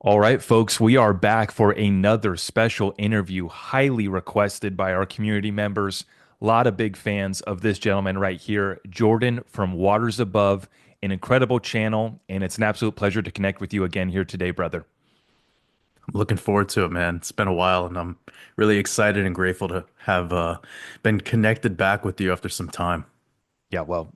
All right, folks, we are back for another special interview, highly requested by our community members. A lot of big fans of this gentleman right here, Jordan from Waters Above, an incredible channel, and it's an absolute pleasure to connect with you again here today, brother. I'm looking forward to it, man. It's been a while, and I'm really excited and grateful to have been connected back with you after some time. Yeah, well,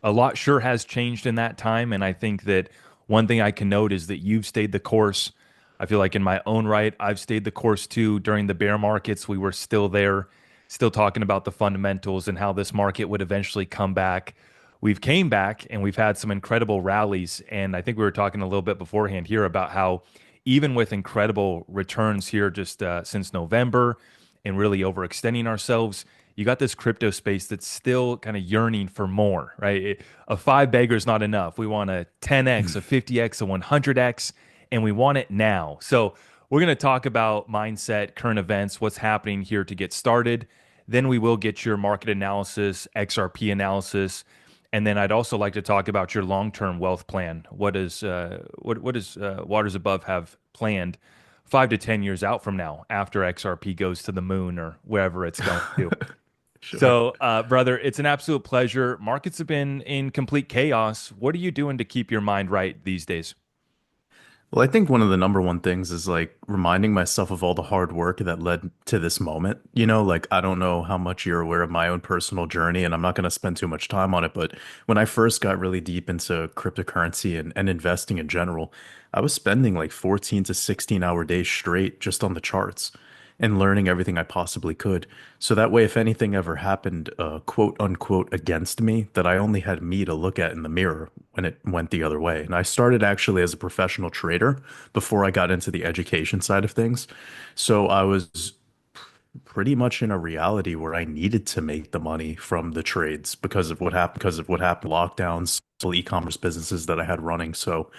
a lot sure has changed in that time, and I think that one thing I can note is that you've stayed the course. I feel like in my own right, I've stayed the course too. During the bear markets, we were still there, still talking about the fundamentals and how this market would eventually come back. We've came back and we've had some incredible rallies, and I think we were talking a little bit beforehand here about how even with incredible returns here just since November and really overextending ourselves, you got this crypto space that's still kind of yearning for more, right? A five bagger is not enough. We want a 10x, a 50x, a 100x, and we want it now. So we're going to talk about mindset, current events, what's happening here to get started. Then we will get your market analysis, XRP analysis, and then I'd also like to talk about your long-term wealth plan. What does Waters Above have planned 5 to 10 years out from now after XRP goes to the moon or wherever it's going to? Sure. So, brother, it's an absolute pleasure. Markets have been in complete chaos. What are you doing to keep your mind right these days? Well, I think one of the number one things is like reminding myself of all the hard work that led to this moment. Like I don't know how much you're aware of my own personal journey, and I'm not going to spend too much time on it. But when I first got really deep into cryptocurrency and investing in general, I was spending like 14 to 16-hour days straight just on the charts and learning everything I possibly could. So that way, if anything ever happened, quote unquote, against me, that I only had me to look at in the mirror when it went the other way. And I started actually as a professional trader before I got into the education side of things. So I was pretty much in a reality where I needed to make the money from the trades because of what happened, lockdowns, e-commerce businesses that I had running. So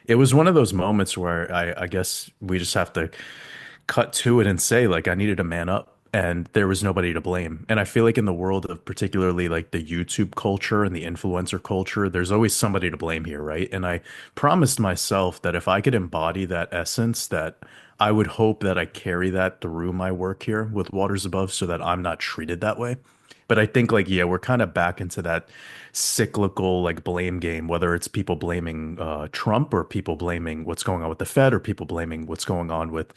it was one of those moments where I guess we just have to cut to it and say like I needed to man up and there was nobody to blame. And I feel like in the world of particularly like the YouTube culture and the influencer culture, there's always somebody to blame here, right? And I promised myself that if I could embody that essence, that I would hope that I carry that through my work here with Waters Above so that I'm not treated that way. But I think like, yeah, we're kind of back into that cyclical like blame game, whether it's people blaming Trump or people blaming what's going on with the Fed or people blaming what's going on with,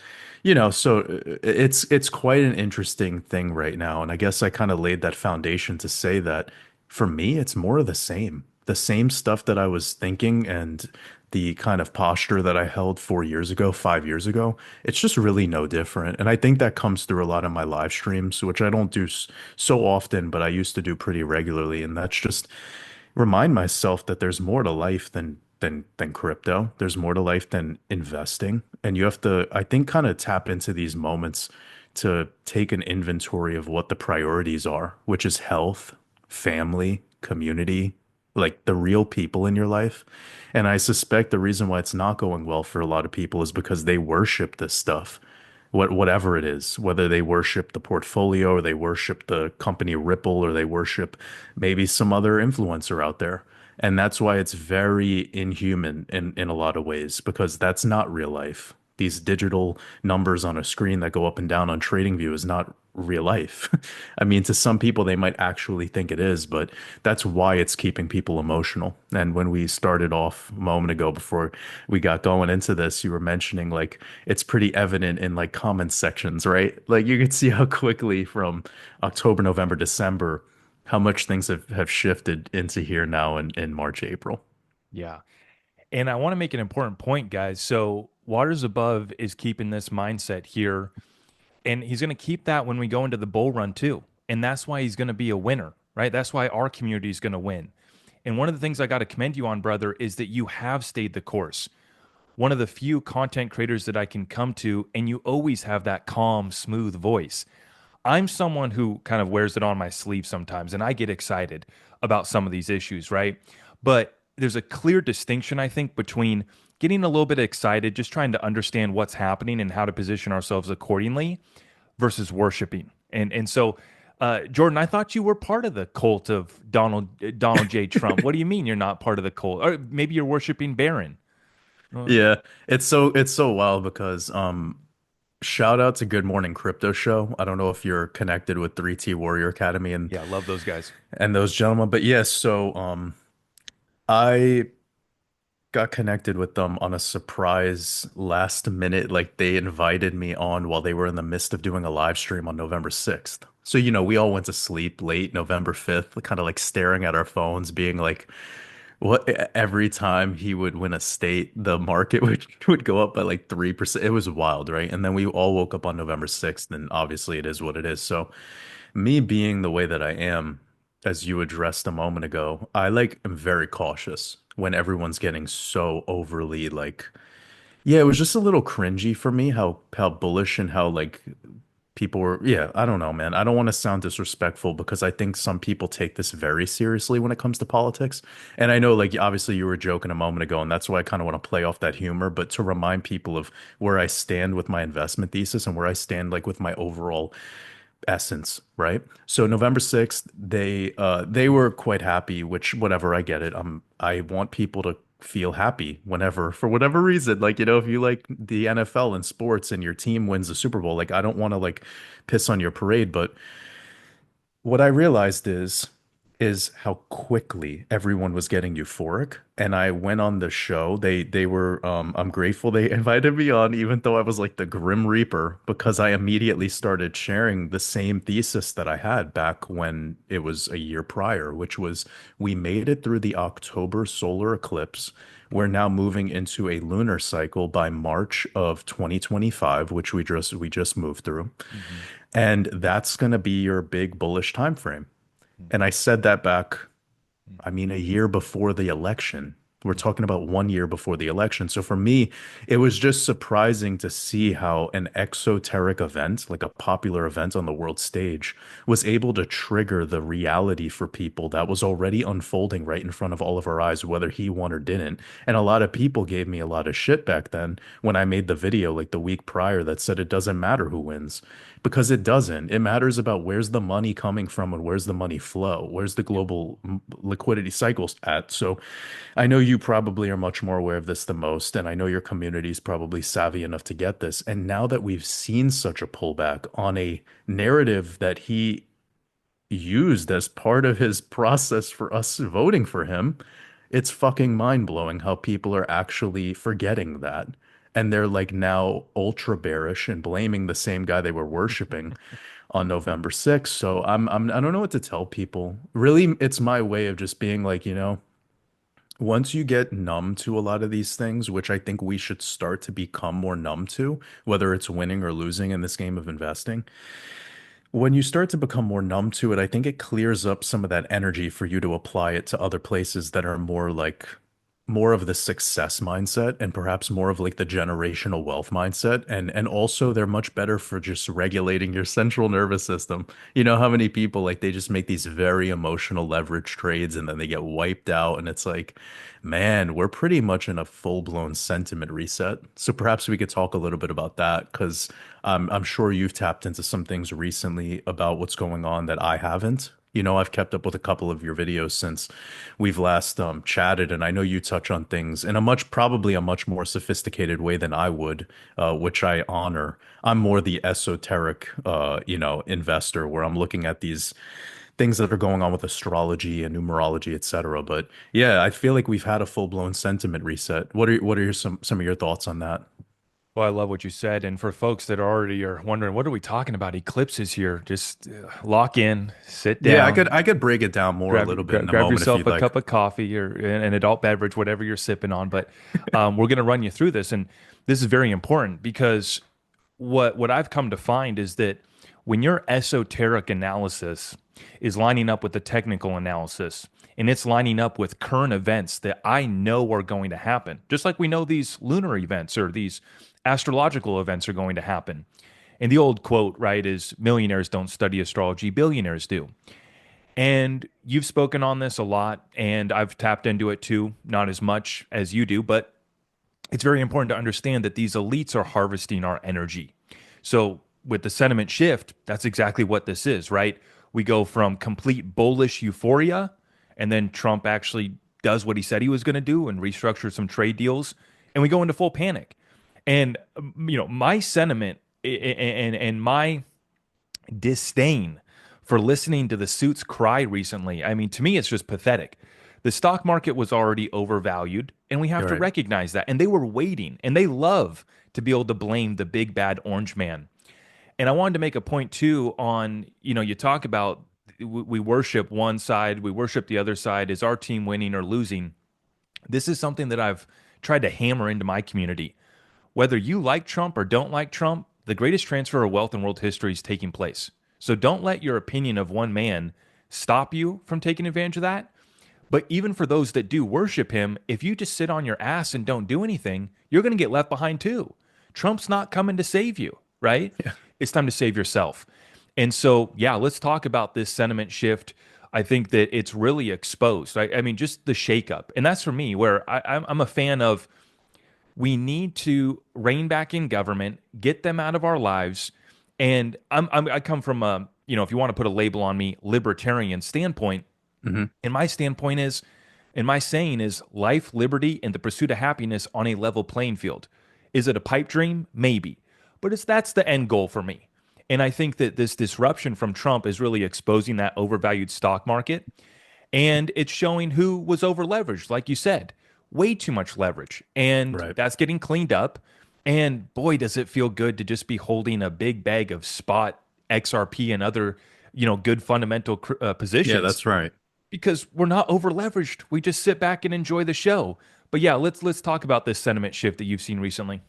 so it's quite an interesting thing right now. And I guess I kind of laid that foundation to say that for me, it's more of the same stuff that I was thinking and the kind of posture that I held 4 years ago, 5 years ago. It's just really no different. And I think that comes through a lot of my live streams, which I don't do so often, but I used to do pretty regularly. And that's just remind myself that there's more to life than crypto. There's more to life than investing. And you have to, I think, kind of tap into these moments to take an inventory of what the priorities are, which is health, family, community, like the real people in your life. And I suspect the reason why it's not going well for a lot of people is because they worship this stuff, whatever it is, whether they worship the portfolio or they worship the company Ripple or they worship maybe some other influencer out there. And that's why it's very inhuman in a lot of ways, because that's not real life. These digital numbers on a screen that go up and down on TradingView is not real life. I mean, to some people, they might actually think it is, but that's why it's keeping people emotional. And when we started off a moment ago before we got going into this, you were mentioning like it's pretty evident in like comment sections, right? Like you could see how quickly from October, November, December, how much things have shifted into here now in March, April. Yeah. And I want to make an important point, guys. So, Waters Above is keeping this mindset here, and he's going to keep that when we go into the bull run too. And that's why he's going to be a winner, right? That's why our community is going to win. And one of the things I got to commend you on, brother, is that you have stayed the course. One of the few content creators that I can come to, and you always have that calm, smooth voice. I'm someone who kind of wears it on my sleeve sometimes, and I get excited about some of these issues, right? But there's a clear distinction, I think, between getting a little bit excited, just trying to understand what's happening and how to position ourselves accordingly, versus worshiping. And so, Jordan, I thought you were part of the cult of Donald J. Trump. What do you mean you're not part of the cult? Or maybe you're worshiping Barron. Uh, Yeah, it's so wild because shout out to Good Morning Crypto Show. I don't know if you're connected with 3T Warrior Academy yeah, love those guys. and those gentlemen, but yeah, I got connected with them on a surprise last minute. Like they invited me on while they were in the midst of doing a live stream on November 6th. So, we all went to sleep late November 5th, kind of like staring at our phones, being like, what every time he would win a state, the market would go up by like 3%. It was wild, right? And then we all woke up on November 6th, and obviously it is what it is. So me being the way that I am, as you addressed a moment ago, I like am very cautious when everyone's getting so overly like, yeah, it was just a little cringy for me how bullish and how like people were, yeah, I don't know, man. I don't want to sound disrespectful because I think some people take this very seriously when it comes to politics. And I know like obviously you were joking a moment ago and that's why I kind of want to play off that humor, but to remind people of where I stand with my investment thesis and where I stand like with my overall essence, right? So November 6th, they were quite happy, which whatever, I get it. I want people to feel happy whenever for whatever reason. Like, if you like the NFL and sports and your team wins the Super Bowl, like I don't want to like piss on your parade, but what I realized is how quickly everyone was getting euphoric. And I went on the show. They were I'm grateful they invited me on, even though I was like the Grim Reaper, because I immediately started sharing the same thesis that I had back when it was a year prior, which was we made it through the October solar eclipse. We're now moving into a lunar cycle by March of 2025, which we just moved through. Hmm. And that's going to be your big bullish time frame. And I said that back, I mean, a year before the election. We're talking about 1 year before the election. So for me, it was just surprising to see how an exoteric event, like a popular event on the world stage, was able to trigger the reality for people that was already unfolding right in front of all of our eyes, whether he won or didn't. And a lot of people gave me a lot of shit back then when I made the video like the week prior that said it doesn't matter who wins because it doesn't. It matters about where's the money coming from and where's the money flow, where's the Yeah. global liquidity cycles at. So I know you probably are much more aware of this than most, and I know your community is probably savvy enough to get this. And now that we've seen such a pullback on a narrative that he used as part of his process for us voting for him, it's fucking mind-blowing how people are actually forgetting that. And they're like now ultra bearish and blaming the same guy they were worshiping on November 6th. So I don't know what to tell people. Really, it's my way of just being like, once you get numb to a lot of these things, which I think we should start to become more numb to, whether it's winning or losing in this game of investing, when you start to become more numb to it, I think it clears up some of that energy for you to apply it to other places that are more of the success mindset and perhaps more of like the generational wealth mindset. And also they're much better for just regulating your central nervous system. You know how many people like they just make these very emotional leverage trades and then they get wiped out and it's like, man, we're pretty much in a full-blown sentiment reset. So perhaps we could talk a little bit about that because I'm sure you've tapped into some things recently about what's going on that I haven't. I've kept up with a couple of your videos since we've last chatted, and I know you touch on things in probably a much more sophisticated way than I would, which I honor. I'm more the esoteric, investor where I'm looking at these things that are going on with astrology and numerology, etc. But yeah, I feel like we've had a full-blown sentiment reset. What are some of your thoughts on that? Well, I love what you said. And for folks that already are wondering, what are we talking about? Eclipses here. Just lock in, sit Yeah, I down, could I could break it down more a little bit in a grab moment if yourself you'd a like. cup of coffee or an adult beverage, whatever you're sipping on. But we're going to run you through this. And this is very important because what I've come to find is that when your esoteric analysis is lining up with the technical analysis and it's lining up with current events that I know are going to happen, just like we know these lunar events or these astrological events are going to happen. And the old quote, right, is millionaires don't study astrology, billionaires do. And you've spoken on this a lot, and I've tapped into it too, not as much as you do, but it's very important to understand that these elites are harvesting our energy. So, with the sentiment shift, that's exactly what this is, right? We go from complete bullish euphoria, and then Trump actually does what he said he was going to do and restructure some trade deals. and we go into full panic. And my sentiment and my disdain for listening to the suits cry recently. I mean, to me, it's just pathetic. The stock market was already overvalued, and we have You're to right. recognize that. And they were waiting, and they love to be able to blame the big bad orange man. And I wanted to make a point too on, you talk about we worship one side, we worship the other side. Is our team winning or losing? This is something that I've tried to hammer into my community. Whether you like Trump or don't like Trump, the greatest transfer of wealth in world history is taking place. So don't let your opinion of one man stop you from taking advantage of that. But even for those that do worship him, if you just sit on your ass and don't do anything, you're going to get left behind too. Trump's not coming to save you, right? Yeah. It's time to save yourself. And so, yeah, let's talk about this sentiment shift. I think that it's really exposed. Right? I mean, just the shakeup. And that's for me, where I'm a fan of we need to rein back in government, get them out of our lives. And I come from a, if you want to put a label on me, libertarian standpoint. Hmm. And my standpoint is, and my saying is life, liberty, and the pursuit of happiness on a level playing field. Is it a pipe dream? Maybe. But that's the end goal for me. And I think that this disruption from Trump is really exposing that overvalued stock market. And it's showing who was over leveraged, like you said, way too much leverage. And Right. that's getting cleaned up. And boy, does it feel good to just be holding a big bag of spot XRP and other, good fundamental Yeah, positions that's right. because we're not over leveraged. We just sit back and enjoy the show. But yeah, let's talk about this sentiment shift that you've seen recently.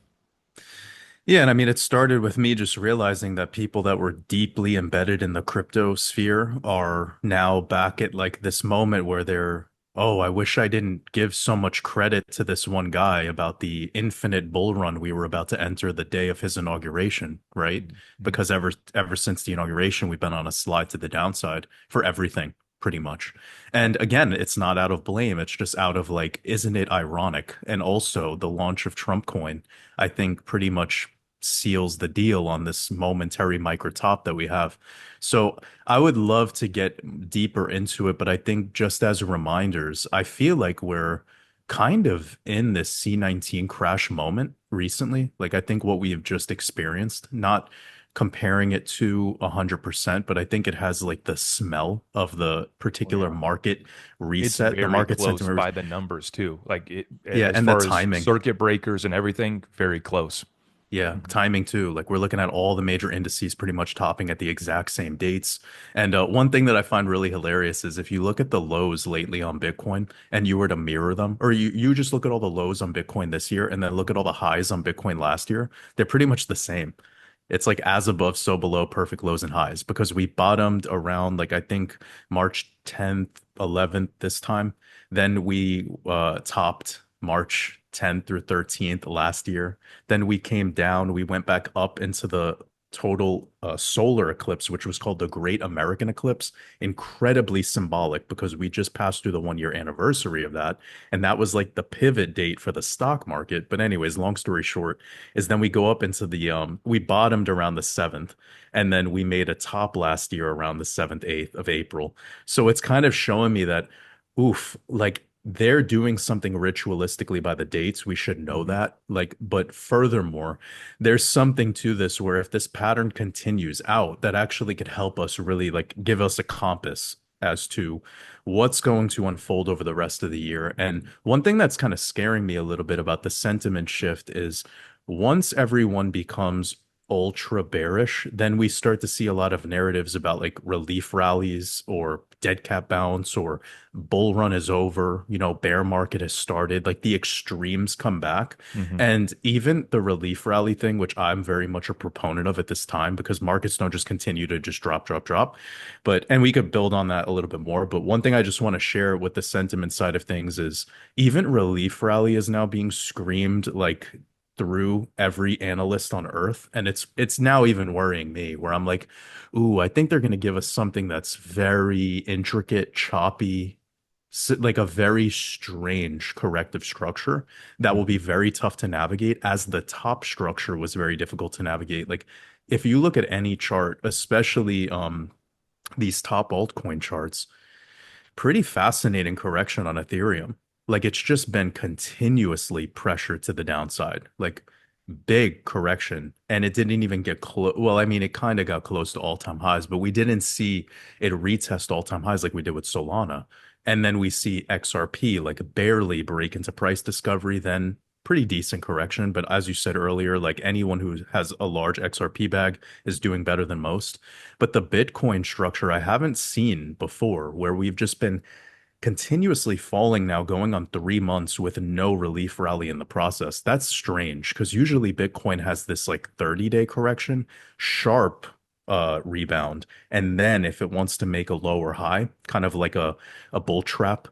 Yeah, and I mean, it started with me just realizing that people that were deeply embedded in the crypto sphere are now back at like this moment where they're, oh, I wish I didn't give so much credit to this one guy about the infinite bull run we were about to enter the day of his inauguration, right? Mhm. Because ever since the inauguration, we've been on a slide to the downside for everything, pretty much. Yeah. And again, it's not out of blame. It's just out of like, isn't it ironic? And also the launch of Trump coin, I think pretty much seals the deal on this momentary micro top that we have. So I would love to get deeper into it, but I think just as reminders, I feel like we're kind of in this C19 crash moment recently. Like I think what we have just experienced, not comparing it to 100%, but I think it has like the smell of the Oh particular yeah. market It's reset, the very market close sentiment. by the numbers too. Like Yeah, as and the far as timing. circuit breakers and everything, very close. Yeah, Mhm. timing too. Like we're looking at all the major indices pretty much topping at the exact same dates. And one thing that I find really hilarious is if you look at the lows lately on Bitcoin and you were to mirror them, or you just look at all the lows on Bitcoin this year and then look at all the highs on Bitcoin last year, they're pretty much the same. It's like as above, so below, perfect lows and highs because we bottomed around like I think March 10th, 11th this time. Then we topped March 10th through 13th last year. Then we came down, we went back up into the total solar eclipse, which was called the Great American Eclipse. Incredibly symbolic because we just passed through the 1 year anniversary of that. And that was like the pivot date for the stock market. But, anyways, long story short, is then we go up into the we bottomed around the 7th and then we made a top last year around the 7th, 8th of April. So it's kind of showing me that oof, like they're doing something ritualistically by the dates. We should know Mhm. that. Like, but furthermore, there's something to this where if this pattern continues out, that actually could help us really like give us a compass as to what's going to unfold over the rest of the year. And one thing that's kind of scaring me a little bit about the sentiment shift is once everyone becomes ultra bearish, then we start to see a lot of narratives about like relief rallies or dead cat bounce or bull run is over, bear market has started, like the extremes come back. Mhm. And even the relief rally thing, which I'm very much a proponent of at this time, because markets don't just continue to just drop, drop, drop. And we could build on that a little bit more. But one thing I just want to share with the sentiment side of things is even relief rally is now being screamed like through every analyst on earth and it's now even worrying me where I'm like, ooh, I think they're going to give us something that's very intricate, choppy, like a very strange corrective structure that will be Mhm. very tough to navigate as the top structure was very difficult to navigate. Like if you look at any chart, especially these top altcoin charts, pretty fascinating correction on Ethereum. Like it's just been continuously pressured to the downside, like big correction. And it didn't even get close. Well, I mean, it kind of got close to all-time highs, but we didn't see it retest all-time highs like we did with Solana. And then we see XRP like barely break into price discovery, then pretty decent correction. But as you said earlier, like anyone who has a large XRP bag is doing better than most. But the Bitcoin structure I haven't seen before, where we've just been continuously falling now, going on 3 months with no relief rally in the process. That's strange because usually Bitcoin has this like 30-day correction, sharp rebound. And then if it wants to make a lower high, kind of like a bull trap,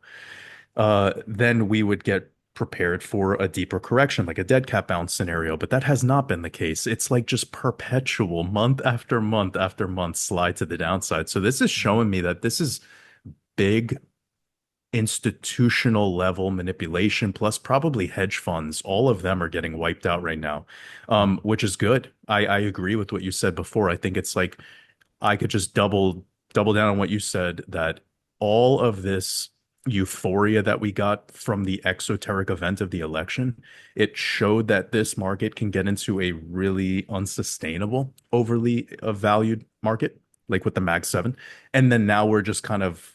then we would get prepared for a deeper correction, like a dead cat bounce scenario. But that has not been the case. It's like just perpetual month after month after month slide to the downside. So this is showing me that this is big institutional level manipulation, plus probably hedge funds. All of them are getting wiped out right now, which is good. I agree with what you said before. I think it's like I could just double down on what you said, that all of this euphoria that we got from the exoteric event of the election, it showed that this market can get into a really unsustainable, overly valued market, like with the Mag 7. And then now we're just kind of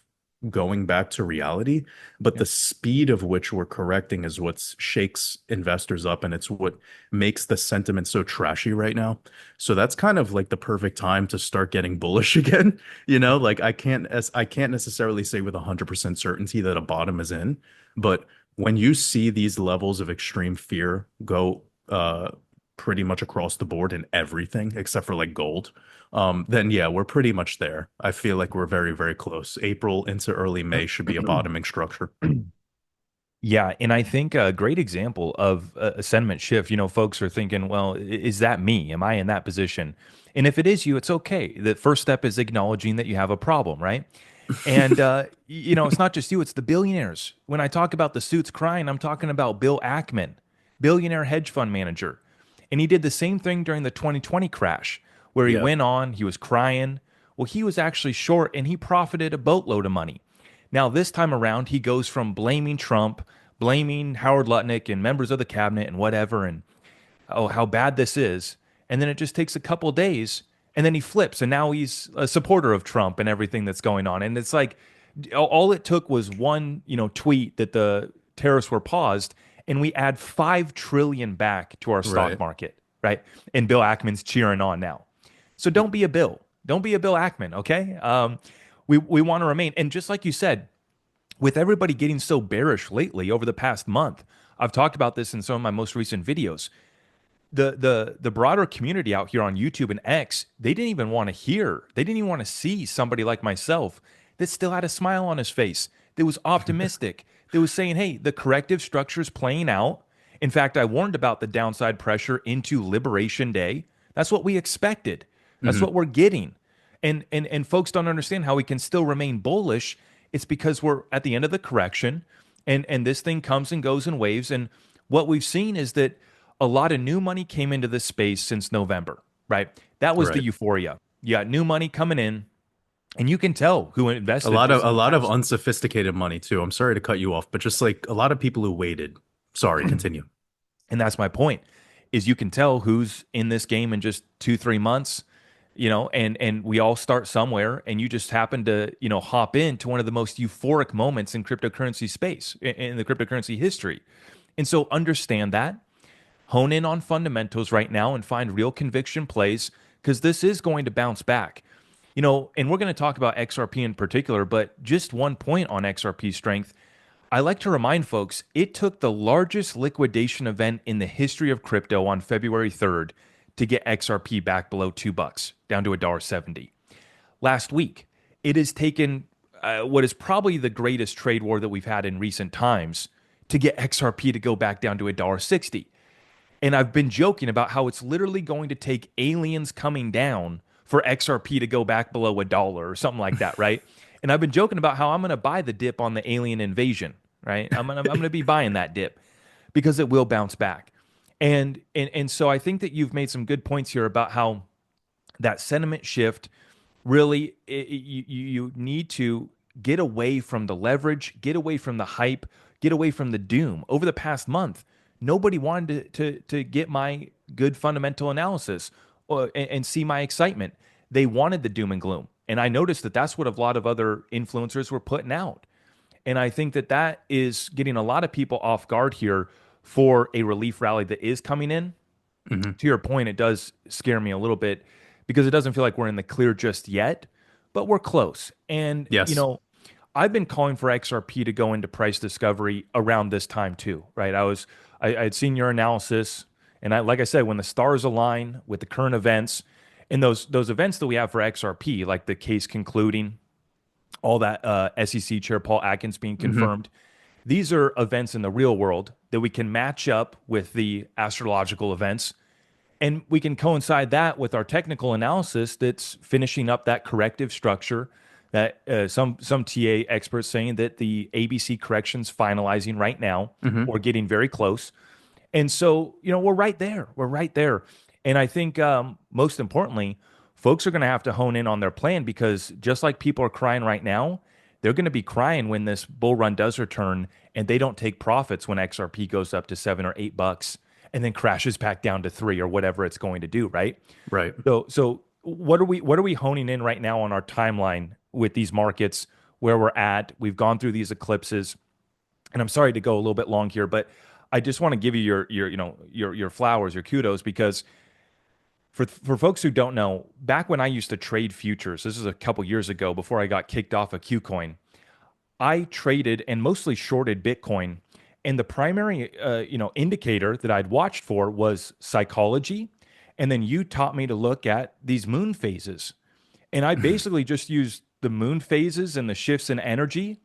going back to reality, but Yeah. the speed of which we're correcting is what shakes investors up, and it's what makes the sentiment so trashy right now. So that's kind of like the perfect time to start getting bullish again. Like I can't necessarily say with 100% certainty that a bottom is in, but when you see these levels of extreme fear go pretty much across the board in everything except for like gold, then yeah, we're pretty much there. I feel like we're very, very close. April into early May should be a bottoming structure. Yeah, and I think a great example of a sentiment shift, folks are thinking, well, is that me? Am I in that position? And if it is you, it's okay. The first step is acknowledging that you have a problem, right? And it's not just you, it's the billionaires. When I talk about the suits crying, I'm talking about Bill Ackman, billionaire hedge fund manager. And he did the same thing during the 2020 crash, where he Yeah. went on, he was crying. Well, he was actually short and he profited a boatload of money. Now, this time around, he goes from blaming Trump, blaming Howard Lutnick and members of the cabinet and whatever, and oh, how bad this is. And then it just takes a couple of days, and then he flips, and now he's a supporter of Trump and everything that's going on. And it's like all it took was one, tweet that the tariffs were paused, and we add 5 trillion back to our stock Right. market, right? And Bill Ackman's cheering on now. So don't be a Bill. Don't be a Bill Ackman, okay? We want to remain. And just like you said, with everybody getting so bearish lately over the past month, I've talked about this in some of my most recent videos. The broader community out here on YouTube and X, they didn't even want to hear, they didn't even want to see somebody like myself that still had a smile on his face, that was optimistic, that was saying, hey, the corrective structure is playing out. In fact, I warned about the downside pressure into Liberation Day. That's what we expected. That's Hmm. what we're getting. And folks don't understand how we can still remain bullish. It's because we're at the end of the correction, and this thing comes and goes in waves. And what we've seen is that a lot of new money came into this space since November, right? That was the Right. euphoria. You got new money coming in, and you can tell who A invested lot of just a in the lot of past. unsophisticated money too. I'm sorry to cut you off, but just like a lot of people who waited. Sorry, continue. And that's my point, is you can tell who's in this game in just 2 3 months, and we all start somewhere, and you just happen to hop into one of the most euphoric moments in cryptocurrency space, in the cryptocurrency history. And so understand that, hone in on fundamentals right now and find real conviction plays, because this is going to bounce back. And we're going to talk about XRP in particular, but just one point on XRP strength. I like to remind folks it took the largest liquidation event in the history of crypto on February 3rd to get XRP back below $2, down to $1.70. Last week, it has taken what is probably the greatest trade war that we've had in recent times to get XRP to go back down to $1.60. And I've been joking about how it's literally going to take aliens coming down for XRP to go back below $1 or something like that, right? And I've been joking about how I'm going to buy the dip on the alien invasion, right? I'm going to be buying that dip because it will bounce back. And so I think that you've made some good points here about how that sentiment shift really you need to get away from the leverage, get away from the hype, get away from the doom. Over the past month, nobody wanted to get my good fundamental analysis and see my excitement. They wanted the doom and gloom. And I noticed that that's what a lot of other influencers were putting out. And I think that that is getting a lot of people off guard here for a relief rally that is coming in. Hmm. To your point, it does scare me a little bit because it doesn't feel like we're in the clear just yet, but we're close. And, Yes. I've been calling for XRP to go into price discovery around this time too, right? I had seen your analysis, and like I said, when the stars align with the current events, and those events that we have for XRP, like the case concluding, all that SEC Chair Paul Atkins being Hmm. confirmed, these are events in the real world that we can match up with the astrological events, and we can coincide that with our technical analysis that's finishing up that corrective structure that some TA experts saying that the ABC correction's finalizing right now Hmm. or getting very close. And so, we're right there. We're right there. And I think most importantly, folks are going to have to hone in on their plan because just like people are crying right now, they're going to be crying when this bull run does return and they don't take profits when XRP goes up to $7 or $8 and then crashes back down to 3 or whatever it's going to do, right? Right. So what are we honing in right now on our timeline with these markets where we're at? We've gone through these eclipses, and I'm sorry to go a little bit long here, but I just want to give you your flowers, your kudos, because for folks who don't know, back when I used to trade futures, this is a couple years ago before I got kicked off of KuCoin, I traded and mostly shorted Bitcoin, and the primary indicator that I'd watched for was psychology, and then you taught me to look at these moon phases, and I basically just used the moon phases and the shifts in energy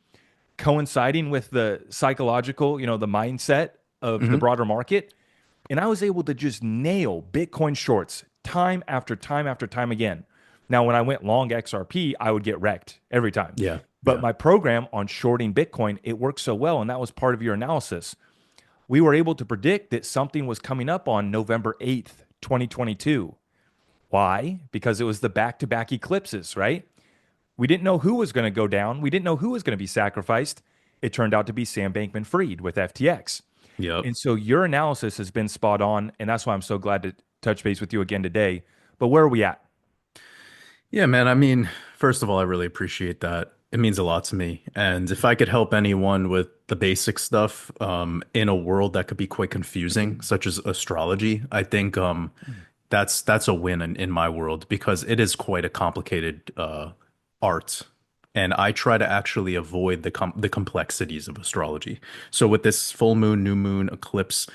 coinciding with the psychological, the mindset of the Hmm. broader market. And I was able to just nail Bitcoin shorts time after time after time again. Now, when I went long XRP, I would get wrecked every time. Yeah. But Yeah. my program on shorting Bitcoin, it worked so well. And that was part of your analysis. We were able to predict that something was coming up on November 8th, 2022. Why? Because it was the back to back eclipses, right? We didn't know who was going to go down. We didn't know who was going to be sacrificed. It turned out to be Sam Bankman Fried with FTX. Yep. And so your analysis has been spot on. And that's why I'm so glad to touch base with you again today. But where are we at? Yeah, man. I mean, first of all, I really appreciate that. It means a lot to me. And if I could help anyone with the basic stuff, in a world that could be quite confusing, such as astrology, I think that's a win in my world because it is quite a complicated art. And I try to actually avoid the complexities of astrology. So with this full moon, new moon, eclipse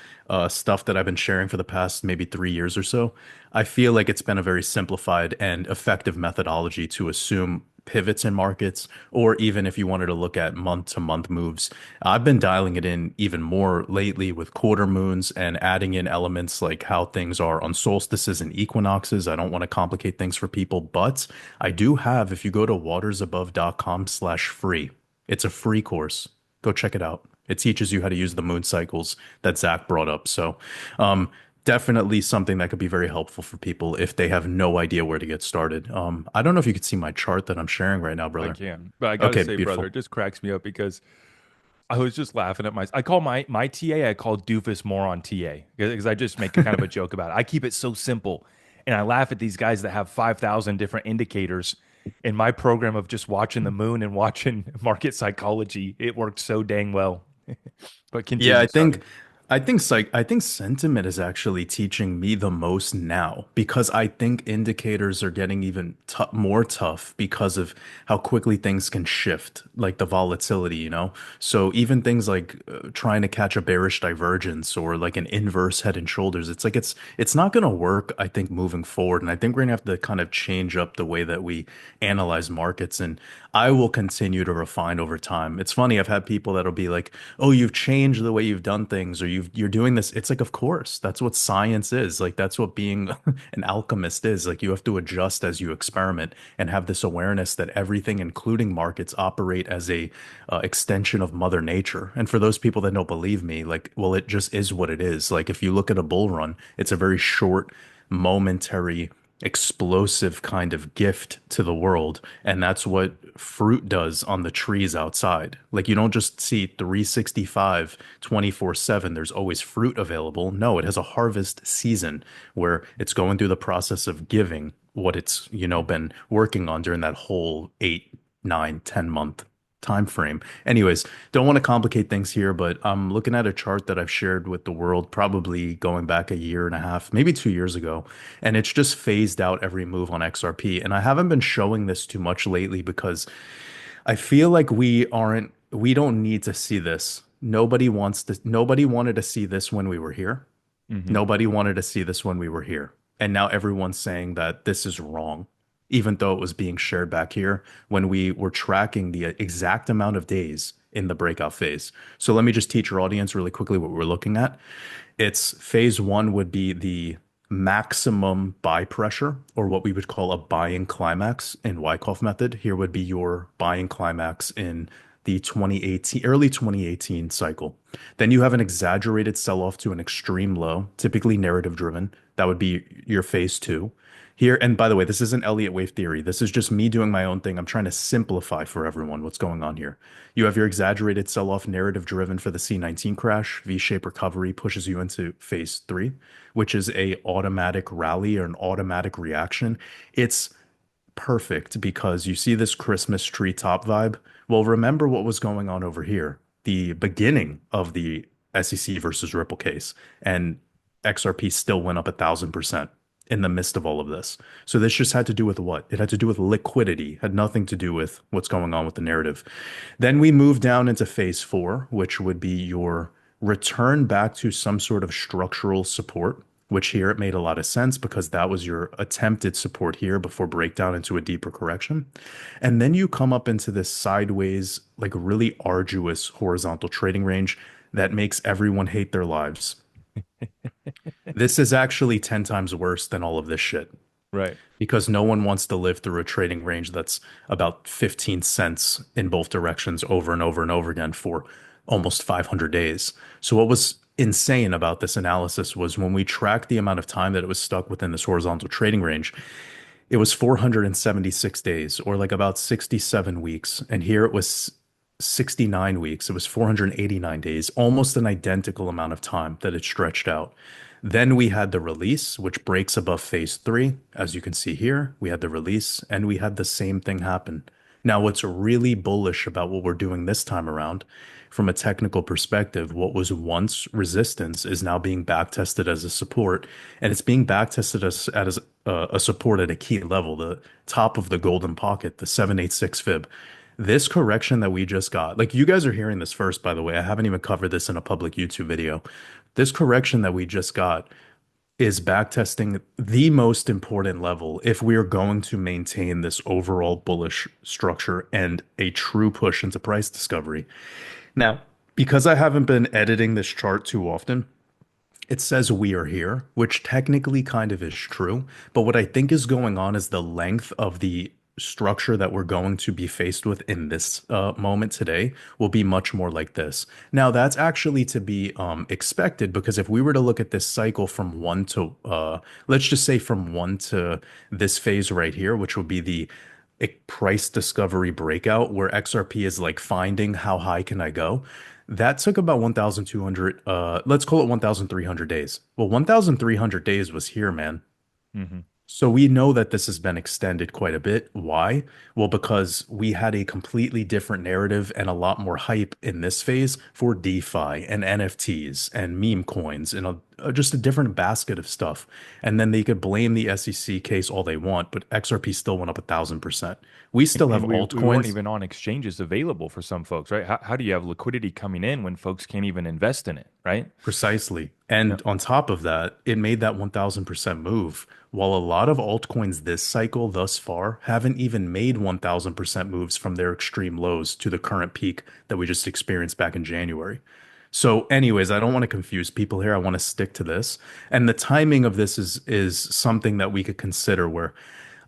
stuff that I've been sharing for the past maybe 3 years or so, I feel like it's been a very simplified and effective methodology to assume pivots in markets, or even if you wanted to look at month to month moves. I've been dialing it in even more lately with quarter moons and adding in elements like how things are on solstices and equinoxes. I don't want to complicate things for people, but I do have, if you go to watersabove.com/free, it's a free course. Go check it out. It teaches you how to use the moon cycles that Zach brought up. So, definitely something that could be very helpful for people if they have no idea where to get started. I don't know if you could see my chart that I'm sharing right now, I brother. can. But I got to Okay, say, brother, beautiful. it just cracks me up because I was just laughing at I call my TA, I call Doofus Moron TA because I just make a kind of a joke about it. I keep it so simple. And I laugh at these guys that have 5,000 different indicators. In my program of just watching the moon and watching market psychology, it worked so dang well. But Yeah, continue, sorry. I think sentiment is actually teaching me the most now because I think indicators are getting even tou more tough because of how quickly things can shift, like the volatility, you know? So even things like trying to catch a bearish divergence or like an inverse head and shoulders, it's not going to work, I think, moving forward. And I think we're going to have to kind of change up the way that we analyze markets. And I will continue to refine over time. It's funny, I've had people that'll be like, "Oh, you've changed the way you've done things, or you're doing this." It's like, of course, that's what science is. Like that's what being an alchemist is. Like you have to adjust as you experiment and have this awareness that everything, including markets, operate as a extension of Mother Nature. And for those people that don't believe me, like, well, it just is what it is. Like if you look at a bull run, it's a very short, momentary explosive kind of gift to the world. And that's what fruit does on the trees outside. Like you don't just see 365, 24/7. There's always fruit available. No, it has a harvest season where it's going through the process of giving what it's, been working on during that whole 8, 9, 10 month time frame. Anyways, don't want to complicate things here, but I'm looking at a chart that I've shared with the world probably going back a year and a half, maybe 2 years ago, and it's just phased out every move on XRP. And I haven't been showing this too much lately because I feel like we don't need to see this. Nobody wanted to see this when we were here. Hmm. Nobody wanted to see this when we were here. And now everyone's saying that this is wrong, even though it was being shared back here when we were tracking the exact amount of days in the breakout phase. So let me just teach your audience really quickly what we're looking at. It's phase one would be the maximum buy pressure, or what we would call a buying climax in Wyckoff method. Here would be your buying climax in the 2018, early 2018 cycle. Then you have an exaggerated sell-off to an extreme low, typically narrative driven. That would be your phase two. Here, and by the way, this isn't Elliott wave theory. This is just me doing my own thing. I'm trying to simplify for everyone what's going on here. You have your exaggerated sell-off narrative driven for the C19 crash. V-shaped recovery pushes you into phase three, which is a automatic rally or an automatic reaction. It's perfect because you see this Christmas tree top vibe. Well, remember what was going on over here, the beginning of the SEC versus Ripple case, and XRP still went up 1,000% in the midst of all of this. So this just had to do with what? It had to do with liquidity, had nothing to do with what's going on with the narrative. Then we move down into phase four, which would be your return back to some sort of structural support, which here it made a lot of sense because that was your attempted support here before breakdown into a deeper correction. And then you come up into this sideways, like really arduous horizontal trading range that makes everyone hate their lives. This is actually 10 times worse than all of this shit Right. because no one wants to live through a trading range that's about 15 cents in both directions over and over and over again for almost 500 days. So what was insane about this analysis was when we tracked the amount of time that it was stuck within this horizontal trading range, it was 476 days or like about 67 weeks. And here it was 69 weeks. It was 489 days, almost an identical amount of time that it stretched out. Then we had the release, which breaks above phase three. As you can see here, we had the release and we had the same thing happen. Now, what's really bullish about what we're doing this time around, from a technical perspective, what was once resistance is now being backtested as a support, and it's being backtested as a support at a key level, the top of the golden pocket, the 786 fib. This correction that we just got, like you guys are hearing this first, by the way. I haven't even covered this in a public YouTube video. This correction that we just got is backtesting the most important level if we are going to maintain this overall bullish structure and a true push into price discovery. Now, because I haven't been editing this chart too often, it says we are here, which technically kind of is true. But what I think is going on is the length of the structure that we're going to be faced with in this moment today will be much more like this. Now, that's actually to be expected because if we were to look at this cycle from one to, let's just say from one to this phase right here, which would be the a price discovery breakout where XRP is like finding how high can I go. That took about 1,200, let's call it 1,300 days. Well, 1,300 days was here, man. Hmm. So we know that this has been extended quite a bit. Why? Well, because we had a completely different narrative and a lot more hype in this phase for DeFi and NFTs and meme coins and just a different basket of stuff. And then they could blame the SEC case all they want, but XRP still went up 1,000%. We still have And we weren't altcoins. even on exchanges available for some folks, right? How do you have liquidity coming in when folks can't even invest in it, right? Precisely. Yeah. And on top of that, it made that 1000% move. While a lot of altcoins this cycle thus far haven't even made 1000% moves from their extreme lows to the current peak that we just experienced back in January. So, anyways, I don't want to confuse people here. I want to stick to this. And the timing of this is something that we could consider where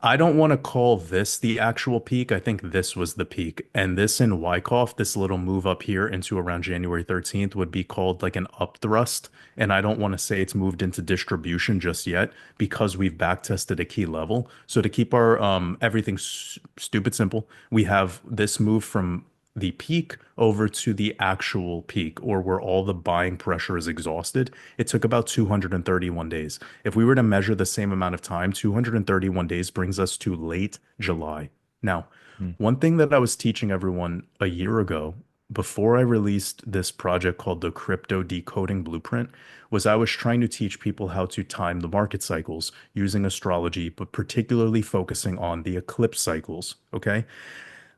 I don't want to call this the actual peak. I think this was the peak. And this in Wyckoff, this little move up here into around January 13th would be called like an upthrust. And I don't want to say it's moved into distribution just yet because we've back tested a key level. So to keep our everything stupid simple, we have this move from the peak over to the actual peak, or where all the buying pressure is exhausted. It took about 231 days. If we were to measure the same amount of time, 231 days brings us to late July. Now, Mm. one thing that I was teaching everyone a year ago before I released this project called the Crypto Decoding Blueprint was I was trying to teach people how to time the market cycles using astrology, but particularly focusing on the eclipse cycles. Okay.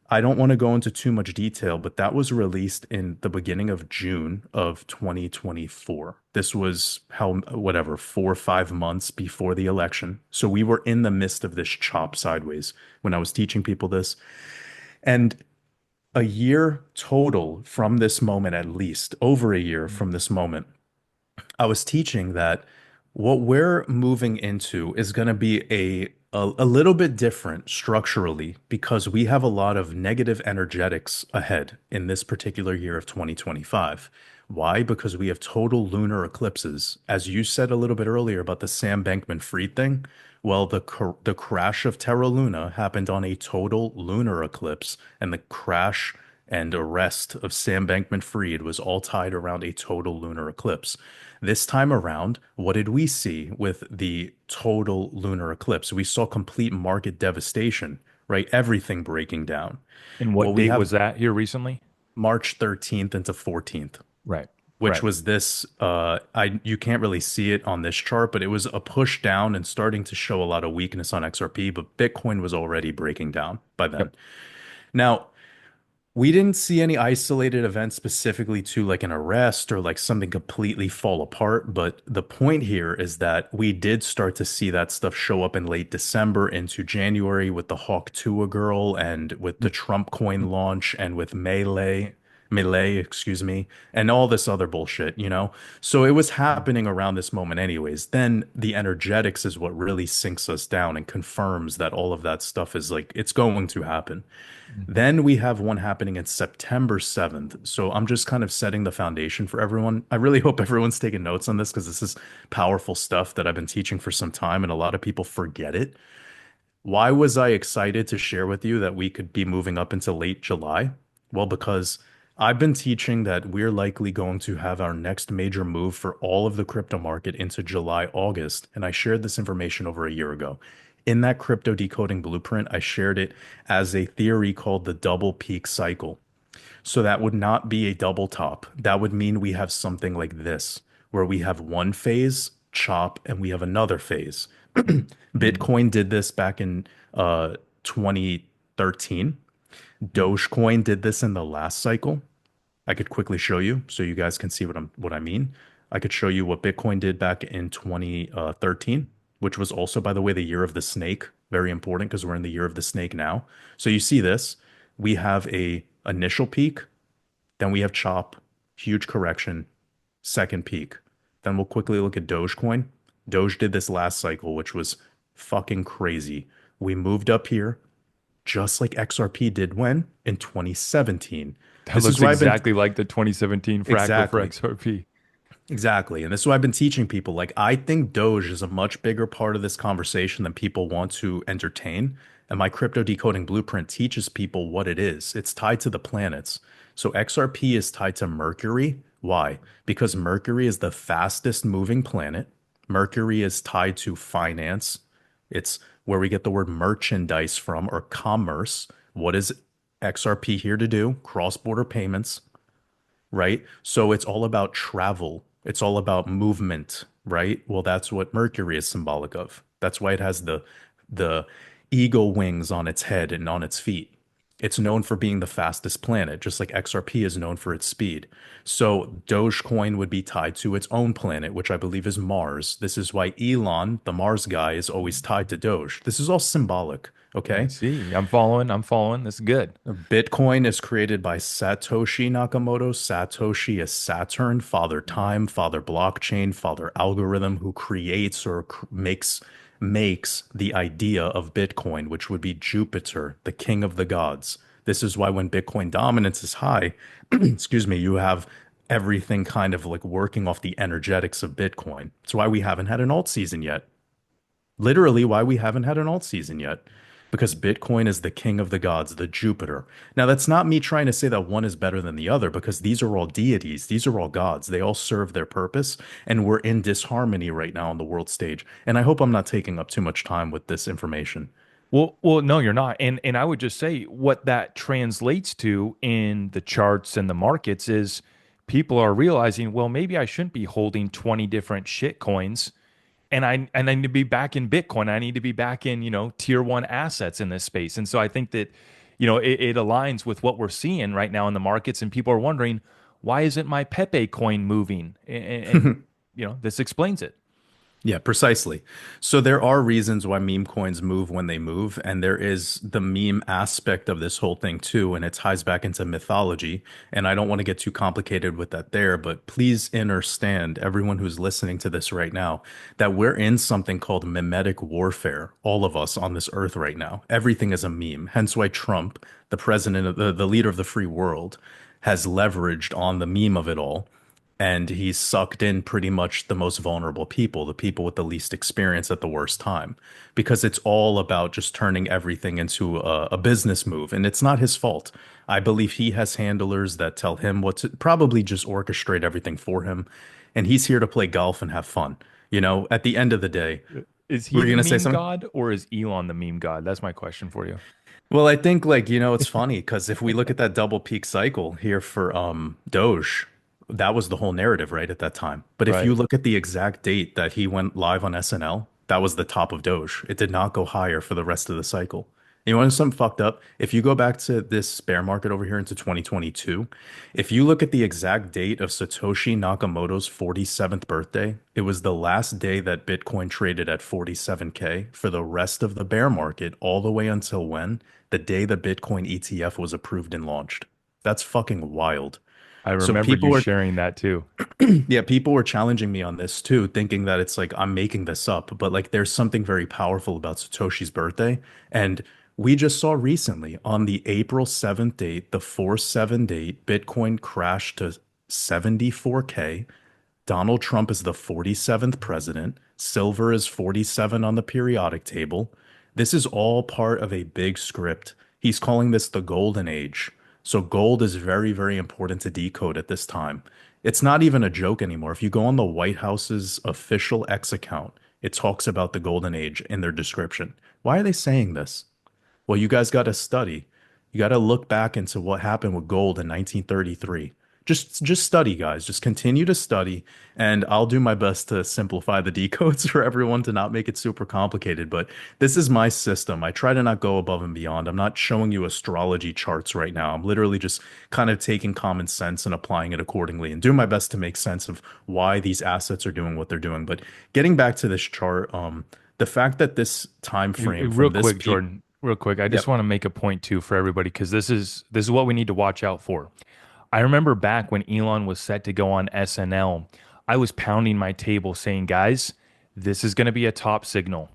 I don't want to go into too much detail, but that was released in the beginning of June of 2024. This was how, whatever, 4 or 5 months before the election. So we were in the midst of this chop sideways when I was teaching people this. And a year total from this moment, at least over a year Mm. from this moment, I was teaching that what we're moving into is going to be a little bit different structurally because we have a lot of negative energetics ahead in this particular year of 2025. Why? Because we have total lunar eclipses. As you said a little bit earlier about the Sam Bankman-Fried thing, well, the crash of Terra Luna happened on a total lunar eclipse, and the crash and arrest of Sam Bankman-Fried was all tied around a total lunar eclipse. This time around, what did we see with the total lunar eclipse? We saw complete market devastation, right? Everything breaking down. And Well, what we date have was that here recently? March 13th into 14th, Right. which Right. was this I you can't really see it on this chart, but it was a push down and starting to show a lot of weakness on XRP, but Bitcoin was already breaking down by then. Yep. Now, we didn't see any isolated events specifically to like an arrest or like something completely fall apart, but the point here is that we did start to see that stuff show up in late December into January with the Hawk Tuah girl and with the Trump coin Mhm. launch and with Melee, excuse me, and all this other bullshit, you know? So it was happening around this moment anyways. Then the energetics is what really sinks us down and confirms that all of that stuff is like it's going to happen. Mhm. Then we have one happening in September 7th. So I'm just kind of setting the foundation for everyone. I really hope everyone's taking notes on this because this is powerful stuff that I've been teaching for some time and a lot of people forget it. Why was I excited to share with you that we could be moving up into late July? Well, because I've been teaching that we're likely going to have our next major move for all of the crypto market into July, August, and I shared this information over a year ago. In that crypto decoding blueprint, I shared it as a theory called the double peak cycle. So that would not be a double top. That would mean we have something like this, where we have one phase, chop, and we have another phase. Mhm. Bitcoin did this back in 2013. Mhm. Dogecoin did this in the last cycle. I could quickly show you so you guys can see what I mean. I could show you what Bitcoin did back in 2013, which was also, by the way, the year of the snake. Very important because we're in the year of the snake now. So you see this. We have a initial peak, then we have chop, huge correction, second peak. Then we'll quickly look at Dogecoin. Doge did this last cycle, which was fucking crazy. We moved up here just like XRP did when? In 2017. That This is looks why I've been exactly like the 2017 fractal for exactly. XRP. Exactly. And this is what I've been teaching people. Like, I think Doge is a much bigger part of this conversation than people want to entertain. And my crypto decoding blueprint teaches people what it is. It's tied to the planets. So XRP is tied to Mercury. Why? Because Mercury is the fastest moving planet. Mercury is tied to finance. It's where we get the word merchandise from, or commerce. What is XRP here to do? Cross-border payments, right? So it's all about travel. It's all about movement, right? Well, that's what Mercury is symbolic of. That's why it has the eagle wings on its head and on its feet. It's known for being the fastest planet, just like XRP is known for its speed. So Dogecoin would be tied to its own planet, which I believe is Mars. This is why Elon, the Mars guy, is always tied to Doge. This is all symbolic, I okay? see. I'm following. I'm following. That's good. Bitcoin is created by Satoshi Nakamoto. Satoshi is Saturn, father time, father blockchain, father algorithm, who creates or makes makes the idea of Bitcoin, which would be Jupiter, the king of the gods. This is why when Bitcoin dominance is high, excuse me, you have everything kind of like working off the energetics of Bitcoin. It's why we haven't had an alt season yet. Literally, why we haven't had an alt season yet. Because Bitcoin is the king of the gods, the Jupiter. Now, that's not me trying to say that one is better than the other, because these are all deities. These are all gods. They all serve their purpose, and we're in disharmony right now on the world stage. And I hope I'm not taking up too much time with this information. Well, no, you're not. And I would just say what that translates to in the charts and the markets is people are realizing, well, maybe I shouldn't be holding 20 different shit coins and I need to be back in Bitcoin. I need to be back in, tier one assets in this space. And so I think that, it aligns with what we're seeing right now in the markets and people are wondering, why isn't my Pepe coin moving? And this explains it. Yeah, precisely. So there are reasons why meme coins move when they move, and there is the meme aspect of this whole thing too, and it ties back into mythology. And I don't want to get too complicated with that there, but please understand, everyone who's listening to this right now, that we're in something called mimetic warfare, all of us on this earth right now. Everything is a meme. Hence why Trump, the president of the leader of the free world, has leveraged on the meme of it all, and he's sucked in pretty much the most vulnerable people, the people with the least experience at the worst time, because it's all about just turning everything into a business move. And it's not his fault. I believe he has handlers that tell him what to probably just orchestrate everything for him. And he's here to play golf and have fun. At the end of the day, Is he were you the going to say meme something? god or is Elon the meme god? That's my question for you. Well, I think like, it's funny because if we look at that double peak cycle here for Doge, that was the whole narrative right at that time. But if you Right. look at the exact date that he went live on SNL, that was the top of Doge. It did not go higher for the rest of the cycle. And you want to know something fucked up? If you go back to this bear market over here into 2022, if you look at the exact date of Satoshi Nakamoto's 47th birthday, it was the last day that Bitcoin traded at 47K for the rest of the bear market, all the way until when? The day the Bitcoin ETF was approved and launched. That's fucking wild. I So remember people you were, sharing that too. yeah, people were challenging me on this too, thinking that it's like I'm making this up, but like there's something very powerful about Satoshi's birthday. And we just saw recently on the April 7th date, the 4/7 date, Bitcoin crashed to 74K. Donald Trump is the 47th president. Silver is 47 on the periodic table. This is all part of a big script. He's calling this the golden age. So gold is very, very important to decode at this time. It's not even a joke anymore. If you go on the White House's official X account, it talks about the golden age in their description. Why are they saying this? Well, you guys got to study. You got to look back into what happened with gold in 1933. Just study, guys. Just continue to study, and I'll do my best to simplify the decodes for everyone to not make it super complicated. But this is my system. I try to not go above and beyond. I'm not showing you astrology charts right now. I'm literally just kind of taking common sense and applying it accordingly and doing my best to make sense of why these assets are doing what they're doing. But getting back to this chart, the fact that this time frame Real from this quick, peak. Jordan, real quick. I just Yep. want to make a point too for everybody because this is what we need to watch out for. I remember back when Elon was set to go on SNL, I was pounding my table saying, guys, this is going to be a top signal.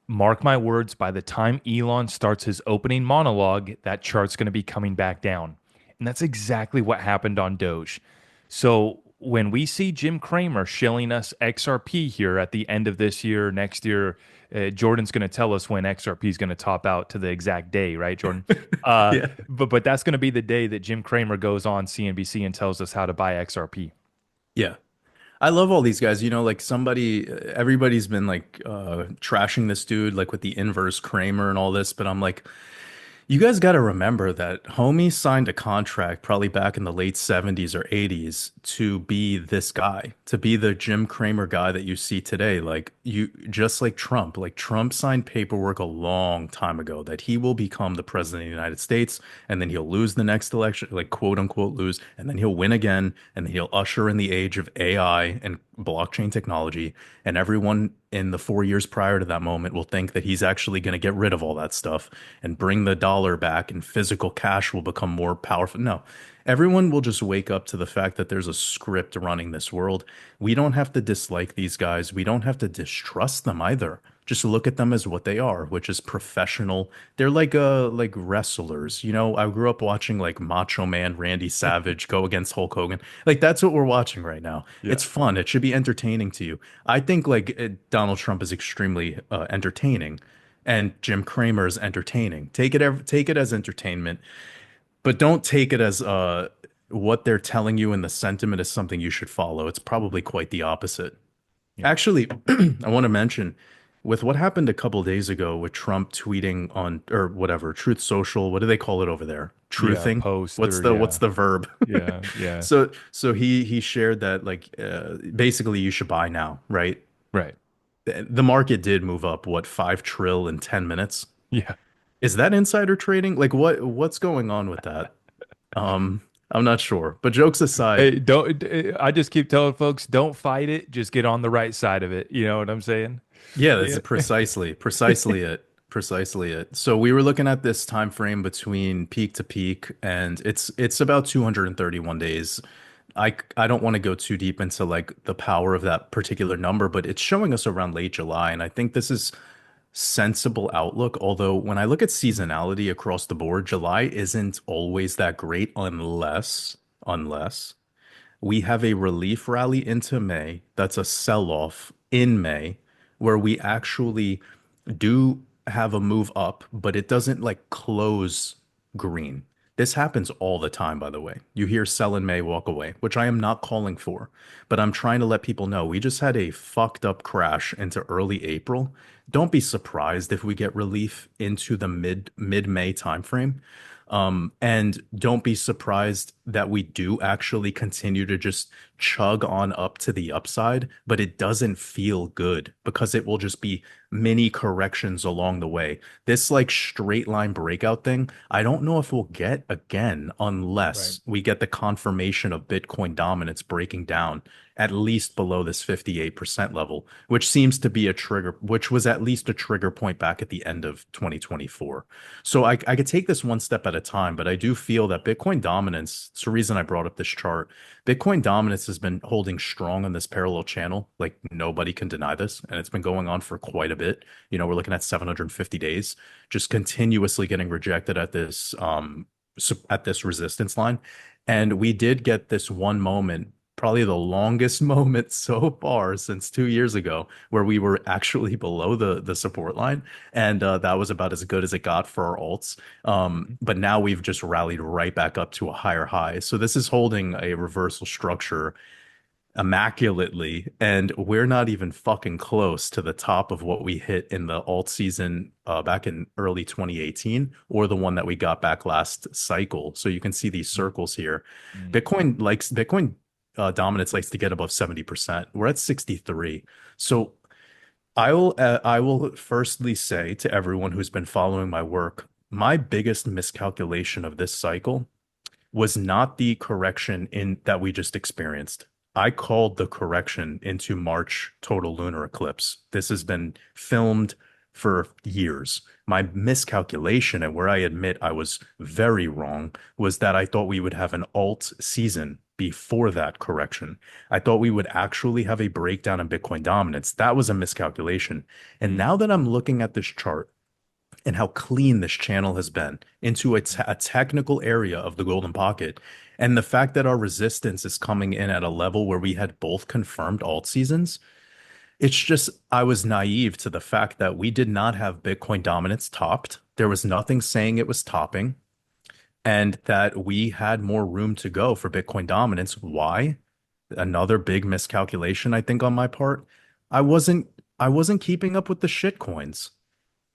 Mark my words, by the time Elon starts his opening monologue, that chart's going to be coming back down. And that's exactly what happened on Doge. So when we see Jim Cramer shilling us XRP here at the end of this year, next year, Jordan's going to tell us when XRP is going to top out to the exact day, right, Jordan? Uh, Yeah. but that's going to be the day that Jim Cramer goes on CNBC and tells us how to buy XRP. Yeah. I love all these guys. Like everybody's been like trashing this dude like with the inverse Kramer and all this, but I'm like, you guys got to remember that homie signed a contract probably back in the late 70s or 80s to be this guy, to be the Jim Cramer guy that you see today. Like you, just like Trump signed paperwork a long time ago that he will become the president of the United States and then he'll lose the next election, like quote unquote lose, and then he'll win again and then he'll usher in the age of AI and blockchain technology. And everyone in the 4 years prior to that moment will think that he's actually going to get rid of all that stuff and bring the dollar back and physical cash will become more powerful. No, everyone will just wake up to the fact that there's a script running this world. We don't have to dislike these guys. We don't have to distrust them either. Just look at them as what they are, which is professional. They're like wrestlers. You know, I grew up watching like Macho Man Randy Savage go against Hulk Hogan. Like that's what we're watching right now. Yeah. It's fun. It should be entertaining to you. I think like Donald Trump is extremely entertaining, and Jim Cramer is entertaining. Take it as entertainment, but don't take it as what they're telling you and the sentiment is something you should follow. It's probably quite the opposite. Yeah. Actually, I want to mention with what happened a couple days ago with Trump tweeting on or whatever, Truth Social, what do they call it over there? Yeah. Truthing? Post What's or what's yeah. the verb? Yeah. Yeah. So he shared that like basically you should buy now, right? Right. The market did move up what 5 trill in 10 minutes. Yeah. Is that insider trading? Like what's going on with that? I'm not sure. But jokes aside, Hey, don't, I just keep telling folks, don't fight it. Just get on the right side of it. You know what I'm saying? yeah, that's Yeah. precisely it. Precisely it. So we were looking at this time frame between peak to peak, and it's about 231 days. I don't want to go too deep into like the power of that particular number, but it's showing us around late July, and I think this is sensible outlook. Although when I look at seasonality across the board, July isn't always that great unless we have a relief rally into May that's a sell-off in May where we actually do have a move up, but it doesn't like close green. This happens all the time, by the way. You hear sell in May, walk away, which I am not calling for, but I'm trying to let people know we just had a fucked up crash into early April. Don't be surprised if we get relief into the mid-May timeframe. And don't be surprised that we do actually continue to just chug on up to the upside, but it doesn't feel good because it will just be mini corrections along the way. This like straight line breakout thing, I don't know if we'll get again Right. unless we get the confirmation of Bitcoin dominance breaking down at least below this 58% level, which seems to be a trigger, which was at least a trigger point back at the end of 2024. So I could take this one step at a time, but I do feel that Bitcoin dominance, it's the reason I brought up this chart. Bitcoin dominance has been holding strong on this parallel channel. Like nobody can deny this. And it's been going on for quite a bit. You know, we're looking at 750 days, just continuously getting rejected at this resistance line. And we did get this one moment, probably the longest moment so far since 2 years ago, where we were actually below the support line, and that was about as good as it got for our alts. Mhm. But now we've just rallied right back up to a higher high. So this is holding a reversal structure immaculately, and we're not even fucking close to the top of what we hit in the alt season back in early 2018 or the one that we got back last cycle. So you can see these circles here. Mhm. Bitcoin dominance likes to get above 70%. We're at 63. So I will firstly say to everyone who's been following my work, my biggest miscalculation of this cycle was not the correction in that we just experienced. I called the correction into March total lunar eclipse. This has been filmed for years. My miscalculation, and where I admit I was very wrong, was that I thought we would have an alt season before that correction. I thought we would actually have a breakdown in Bitcoin dominance. That was a miscalculation. And Mhm. now that I'm looking at this chart, and how clean this channel has been into a technical area of the golden pocket. And the fact that our resistance is coming in at a level where we had both confirmed alt seasons, it's just, I was naive to the fact that we did not have Bitcoin dominance topped. There was nothing saying it was topping, and that we had more room to go for Bitcoin dominance. Why? Another big miscalculation, I think, on my part. I wasn't I wasn't keeping up with the shit coins.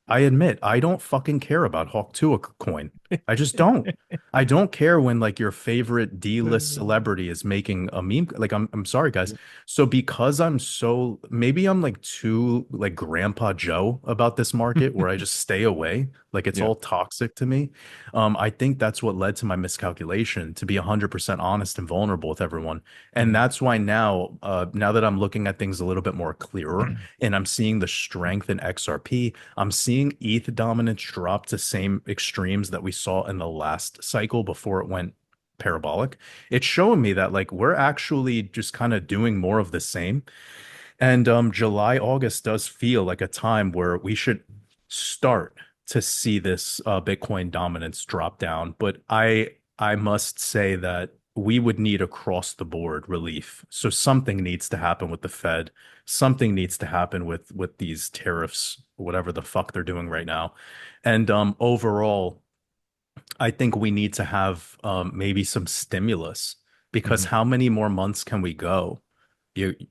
I admit I don't fucking care about Hawk Tuah coin. I just don't. I don't care when like your favorite D-list celebrity is making a meme. Like I'm sorry guys. So because I'm so maybe I'm like too like Grandpa Joe about this market where I just stay away. Like it's Yeah. all toxic to me. I think that's what led to my miscalculation, to be 100% honest and vulnerable with everyone. And Mhm. that's why now that I'm looking at things a little bit more clearer and I'm seeing the strength in XRP, I'm seeing ETH dominance drop to same extremes that we saw in the last cycle before it went parabolic. It's showing me that like we're actually just kind of doing more of the same. And July, August does feel like a time where we should start to see this Bitcoin dominance drop down. But I must say that we would need across the board relief. So something needs to happen with the Fed. Something needs to happen with these tariffs, whatever the fuck they're doing right now. And overall, I think we need to have maybe some stimulus because Mhm. how many more months can we go?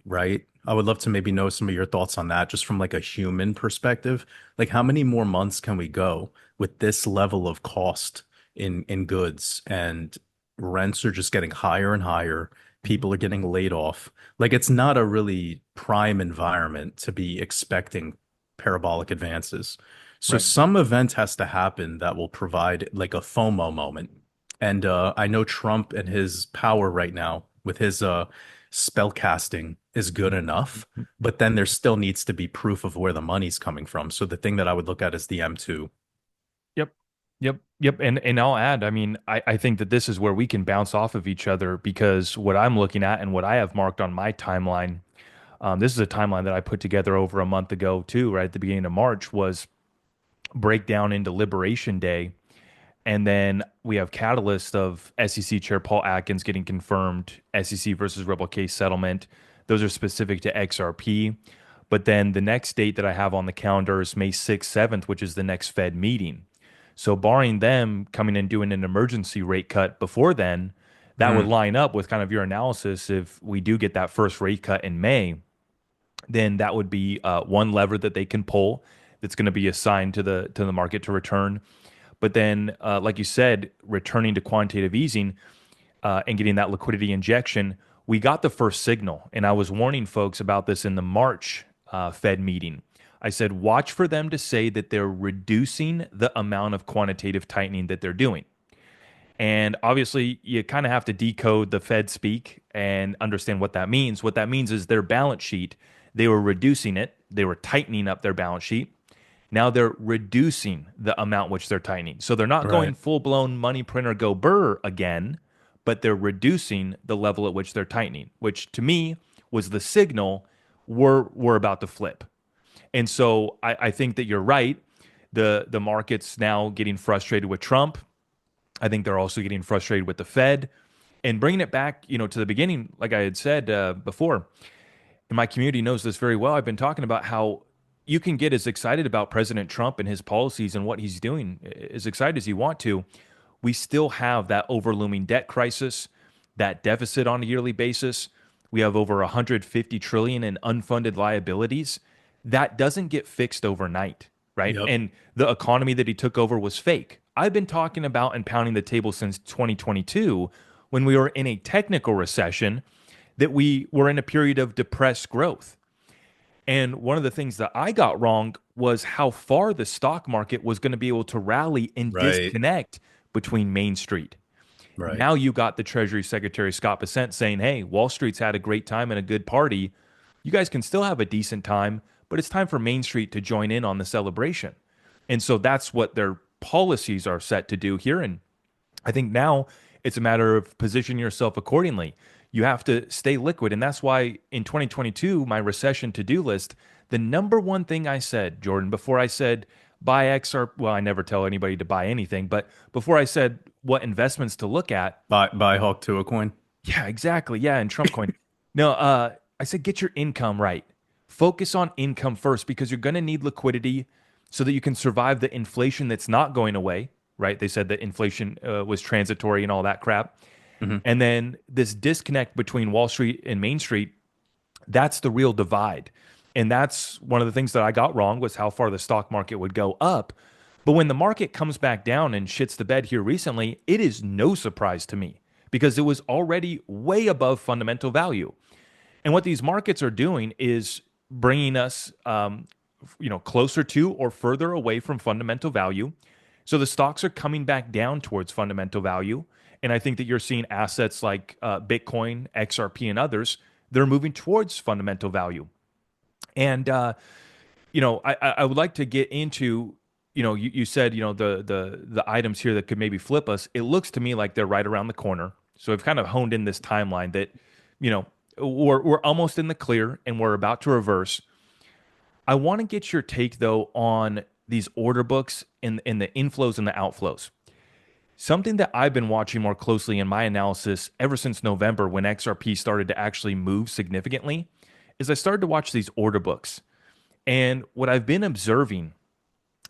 Right? I would love to maybe know some of your thoughts on that, just from like a human perspective. Like, how many more months can we go with this level of cost in goods and rents are just getting higher and higher. Mhm. People are getting laid off. Like, it's not a really prime environment to be expecting parabolic advances. So Right. some event has to happen that will provide like a FOMO moment. And I know Trump and his power right now with his spell casting is good enough, but then there still needs to be proof of where the money's coming from. So the thing that I would look at is the M2. Yep. Yep. And I'll add, I mean, I think that this is where we can bounce off of each other because what I'm looking at and what I have marked on my timeline, this is a timeline that I put together over a month ago too, right at the beginning of March, was breakdown into Liberation Day. And then we have catalyst of SEC Chair Paul Atkins getting confirmed, SEC versus Ripple case settlement. Those are specific to XRP. But then the next date that I have on the calendar is May 6th, 7th, which is the next Fed meeting. So barring them coming and doing an emergency rate cut before then, that would Mm, line up with kind of your analysis. If we do get that first rate cut in May, then that would be one lever that they can pull that's going to be assigned to the market to return. But then, like you said, returning to quantitative easing and getting that liquidity injection, we got the first signal. And I was warning folks about this in the March Fed meeting. I said, watch for them to say that they're reducing the amount of quantitative tightening that they're doing. And obviously, you kind of have to decode the Fed speak and understand what that means. What that means is their balance sheet, they were reducing it, they were tightening up their balance sheet. Now they're reducing the amount which they're tightening. So they're not going right. full blown money printer go burr again, but they're reducing the level at which they're tightening, which to me was the signal we're about to flip. And so I think that you're right. The market's now getting frustrated with Trump. I think they're also getting frustrated with the Fed. And bringing it back, to the beginning, like I had said before, and my community knows this very well. I've been talking about how you can get as excited about President Trump and his policies and what he's doing, as excited as you want to. We still have that overlooming debt crisis, that deficit on a yearly basis. We have over 150 trillion in unfunded liabilities. That doesn't get fixed overnight, right? Yep. And the economy that he took over was fake. I've been talking about and pounding the table since 2022 when we were in a technical recession that we were in a period of depressed growth. And one of the things that I got wrong was how far the stock market was going to be able to rally and Right. disconnect between Main Street. Right. Now you got the Treasury Secretary Scott Bessent saying, hey, Wall Street's had a great time and a good party. You guys can still have a decent time, but it's time for Main Street to join in on the celebration. And so that's what their policies are set to do here. And I think now it's a matter of positioning yourself accordingly. You have to stay liquid. And that's why in 2022, my recession to do list, the number one thing I said, Jordan, before I said buy XRP, well, I never tell anybody to buy anything, but before I said what investments to look at, Buy Hawk to a coin. yeah, exactly. Yeah, and Trump coin. No, I said get your income right. Focus on income first because you're going to need liquidity so that you can survive the inflation that's not going away, right? They said that inflation was transitory and all that crap. Hmm. And then this disconnect between Wall Street and Main Street, that's the real divide. And that's one of the things that I got wrong was how far the stock market would go up. But when the market comes back down and shits the bed here recently, it is no surprise to me because it was already way above fundamental value. And what these markets are doing is bringing us, closer to or further away from fundamental value. So the stocks are coming back down towards fundamental value. And I think that you're seeing assets like Bitcoin, XRP, and others, they're moving towards fundamental value. And I would like to get into, you said, the items here that could maybe flip us. It looks to me like they're right around the corner. So I've kind of honed in this timeline that, you know, we're almost in the clear and we're about to reverse. I want to get your take though on these order books and the inflows and the outflows. Something that I've been watching more closely in my analysis ever since November when XRP started to actually move significantly is I started to watch these order books. And what I've been observing,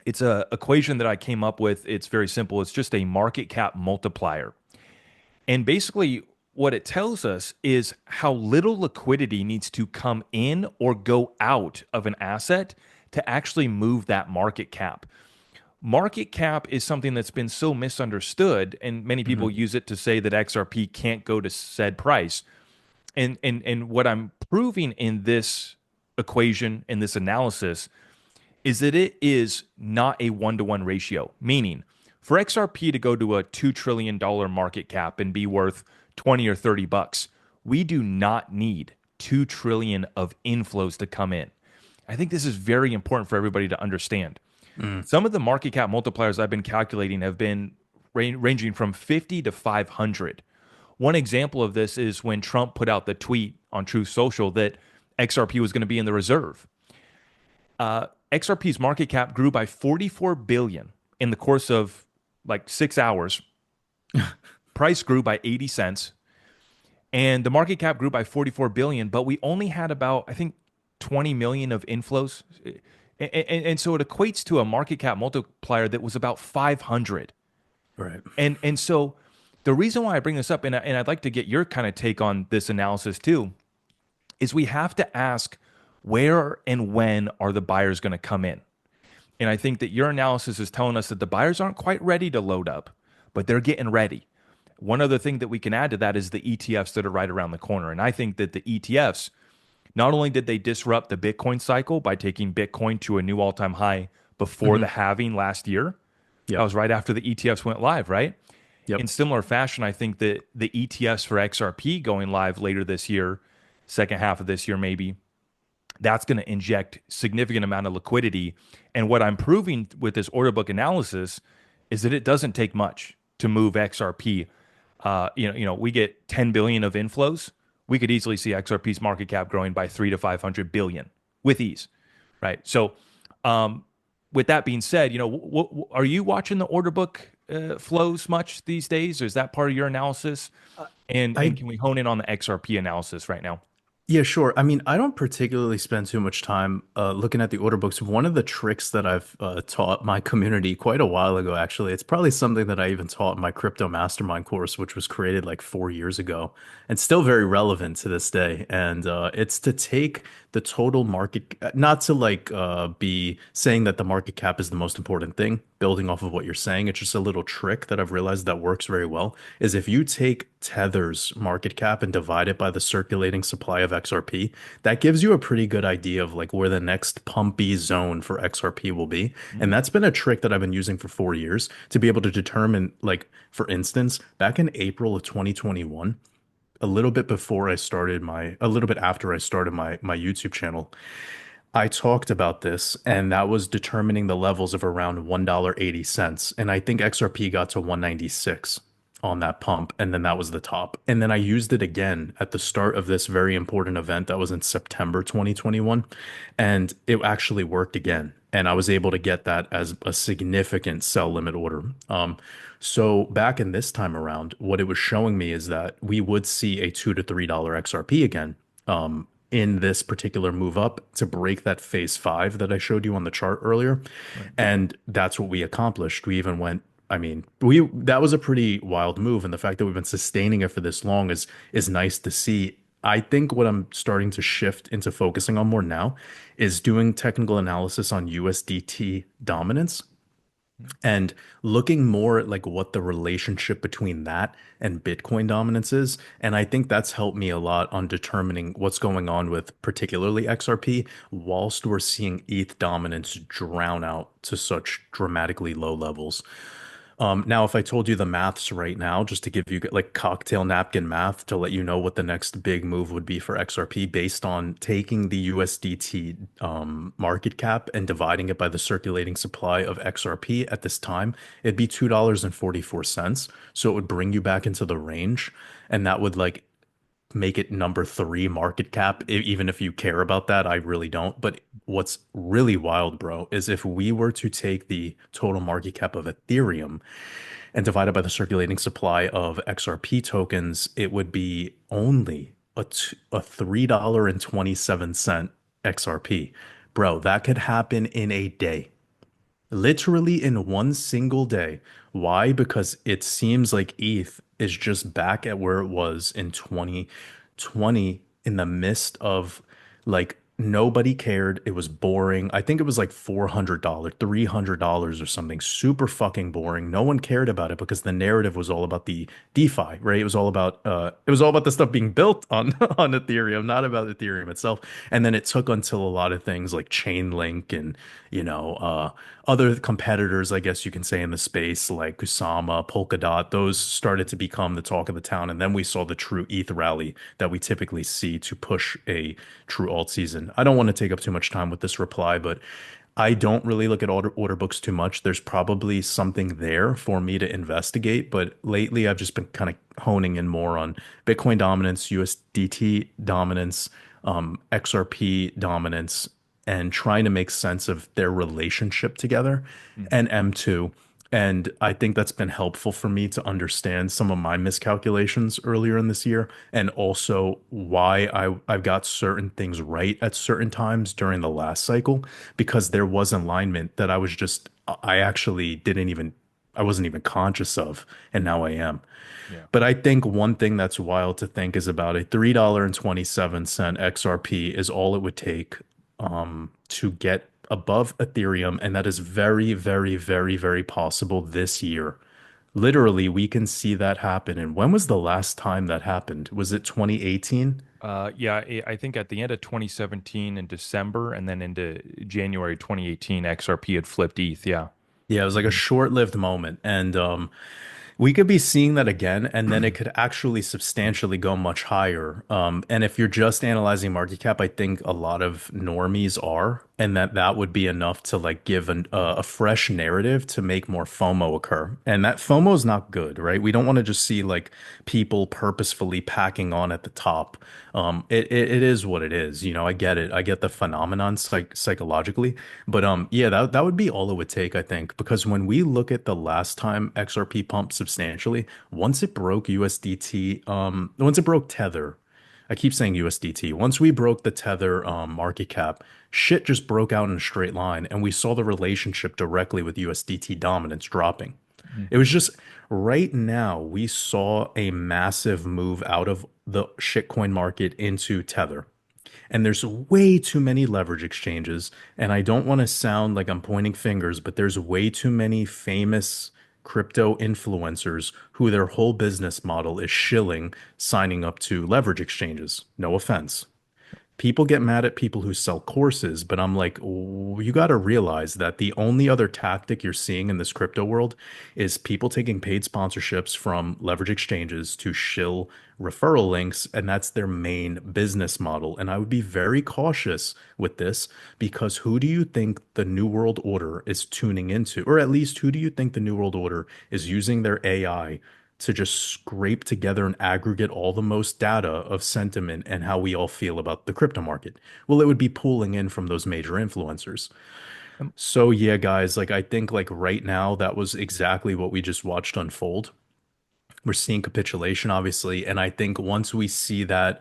it's a equation that I came up with. It's very simple. It's just a market cap multiplier. And basically what it tells us is how little liquidity needs to come in or go out of an asset to actually move that market cap. Market cap is something that's been so misunderstood, and many people Mhm. use it to say that XRP can't go to said price. And what I'm proving in this equation, in this analysis, is that it is not a 1-to-1 ratio. Meaning, for XRP to go to a $2 trillion market cap and be worth 20 or 30 bucks, we do not need 2 trillion of inflows to come in. I think this is very important for everybody to understand. Mm. Some of the market cap multipliers I've been calculating have been ranging from 50 to 500. One example of this is when Trump put out the tweet on Truth Social that XRP was going to be in the reserve. XRP's market cap grew by 44 billion in the course of like 6 hours. Price grew by 80 cents, and the market cap grew by 44 billion. But we only had about, I think, 20 million of inflows, and so it equates to a market cap multiplier that was about 500. Right. And so the reason why I bring this up, and I'd like to get your kind of take on this analysis too, is we have to ask where and when are the buyers going to come in? And I think that your analysis is telling us that the buyers aren't quite ready to load up, but they're getting ready. One other thing that we can add to that is the ETFs that are right around the corner. And I think that the ETFs, not only did they disrupt the Bitcoin cycle by taking Bitcoin to a new all time high before the Hmm. halving last year, that Yep. was right after the ETFs went live, right? In Yep. similar fashion, I think that the ETFs for XRP going live later this year, second half of this year, maybe, that's going to inject significant amount of liquidity. And what I'm proving with this order book analysis is that it doesn't take much to move XRP. We get 10 billion of inflows. We could easily see XRP's market cap growing by 3 to 500 billion with ease, right? So, um, with that being said, are you watching the order book flows much these days? Or is that part of your analysis? Uh, And I can we hone in on the XRP analysis right now? Yeah, sure. I mean, I don't particularly spend too much time looking at the order books. One of the tricks that I've taught my community quite a while ago, actually, it's probably something that I even taught in my crypto mastermind course, which was created like 4 years ago and still very relevant to this day. And it's to take the total market, not to be saying that the market cap is the most important thing, building off of what you're saying. It's just a little trick that I've realized that works very well, is if you take Tether's market cap and divide it by the circulating supply of XRP, that gives you a pretty good idea of like where the next pumpy zone for XRP will be. And Mm. that's been a trick that I've been using for 4 years to be able to determine, like, for instance, back in April of 2021, a little bit after I started my YouTube channel, I talked about this, and that was determining the levels of around $1.80. And I think XRP got to 196 on that pump, and then that was the top. And then I used it again at the start of this very important event that was in September 2021, and it actually worked again. And I was able to get that as a significant sell limit order. So back in this time around, what it was showing me is that we would see a $2 to $3 XRP again. In this particular move up to break that phase five that I showed you on the chart earlier. Right. And that's what we accomplished. We even went, I mean, we that was a pretty wild move. And the fact that we've been sustaining it for this long is nice to see. I think what I'm starting to shift into focusing on more now is doing technical analysis on USDT dominance and looking more at like what the relationship between that and Bitcoin dominance is. And I think that's helped me a lot on determining what's going on with particularly XRP, whilst we're seeing ETH dominance drown out to such dramatically low levels. Now, if I told you the maths right now, just to give you like cocktail napkin math to let you know what the next big move would be for XRP based on taking the USDT market cap and dividing it by the circulating supply of XRP at this time, it'd be $2.44. So it would bring you back into the range. And that would like make it number three market cap, even if you care about that. I really don't. But what's really wild, bro, is if we were to take the total market cap of Ethereum and divide it by the circulating supply of XRP tokens, it would be only a $3.27 XRP. Bro, that could happen in a day. Literally in one single day. Why? Because it seems like ETH is just back at where it was in 2020 in the midst of like nobody cared. It was boring. I think it was like $400, $300 or something. Super fucking boring. No one cared about it because the narrative was all about the DeFi, right? It was all about the stuff being built on on Ethereum, not about Ethereum itself. And then it took until a lot of things like Chainlink and other competitors, I guess you can say, in the space like Kusama, Polkadot, those started to become the talk of the town. And then we saw the true ETH rally that we typically see to push a true alt season. I don't want to take up too much time with this reply, but I don't really look at order books too much. There's probably something there for me to investigate, but lately I've just been kind of honing in more on Bitcoin dominance, USDT dominance, XRP dominance, and trying to make sense of their relationship together Mhm. and M2. And I think that's been helpful for me to understand some of my miscalculations earlier in this year and also why I've got certain things right at certain times during the last cycle because there was alignment that I actually I wasn't even conscious of, and now I am. Yeah. But I think one thing that's wild to think is about a $3.27 XRP is all it would take to get above Ethereum, and that is very, very, very, very possible this year. Literally, we can see that happen. And when was the last time that happened? Was it 2018? Yeah, I think at the end of 2017 in December and then into January 2018, XRP had flipped ETH. Yeah. Yeah, it was like a Mhm. short-lived moment. And we could be seeing that again, and then it could actually substantially go much higher. And if you're just analyzing market cap, I think a lot of normies are, and that would be enough to like give a fresh narrative to make more FOMO occur. And that FOMO is not good, right? We don't want to just see like people purposefully packing on at the top. It is what it is. I get it. I get the phenomenon psychologically, but yeah, that would be all it would take, I think, because when we look at the last time XRP pumped substantially, once it broke USDT, once it broke Tether, I keep saying USDT. Once we broke the Tether market cap, shit just broke out in a straight line, and we saw the relationship directly with USDT dominance dropping. It Mhm. was just right now we saw a massive move out of the shitcoin market into Tether. And there's way too many leverage exchanges. And I don't want to sound like I'm pointing fingers, but there's way too many famous crypto influencers who their whole business model is shilling signing up to leverage exchanges. No offense. People get mad at people who sell courses, but I'm like, you got to realize that the only other tactic you're seeing in this crypto world is people taking paid sponsorships from leverage exchanges to shill referral links, and that's their main business model. And I would be very cautious with this because who do you think the New World Order is tuning into? Or at least who do you think the New World Order is using their AI to just scrape together and aggregate all the most data of sentiment and how we all feel about the crypto market? Well, it would be pulling in from those major influencers. Um, So yeah, guys, like I think like right now that was exactly what we just watched unfold. We're seeing capitulation, obviously, and I think once we see that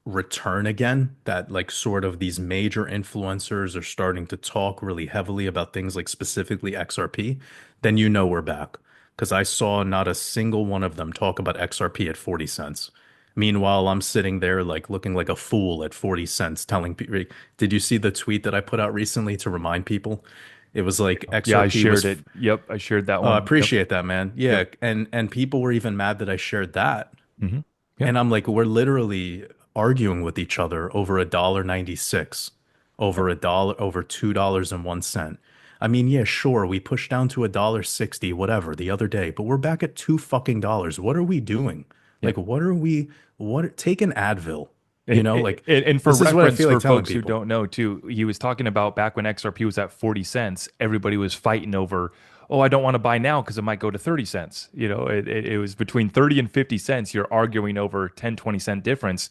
return again, that like sort of these major influencers are starting to talk really heavily about things like specifically XRP, then we're back. Because I saw not a single one of them talk about XRP at 40 cents. Meanwhile, I'm sitting there like looking like a fool at 40 cents telling people, did you see the tweet that I put out recently to remind people? It was like yeah, I XRP shared was it. Yep, I shared that I one. Yep. appreciate that, man. Yeah, Yep. and people were even mad that I shared that. Hmm. Yeah. And I'm like, we're literally arguing with each other over $1.96, over Yep. a dollar, over $2.01. I mean, yeah, sure, we pushed down to $1.60, whatever, the other day, but we're back at two fucking dollars. What are we doing? Like, Yep. take an Advil. You know, like And for this is what I reference, feel like for telling folks who people. don't know, too, he was talking about back when XRP was at 40 cents, everybody was fighting over, oh, I don't want to buy now because it might go to 30 cents. It was between 30 and 50 cents. You're arguing over 10, 20 cent difference.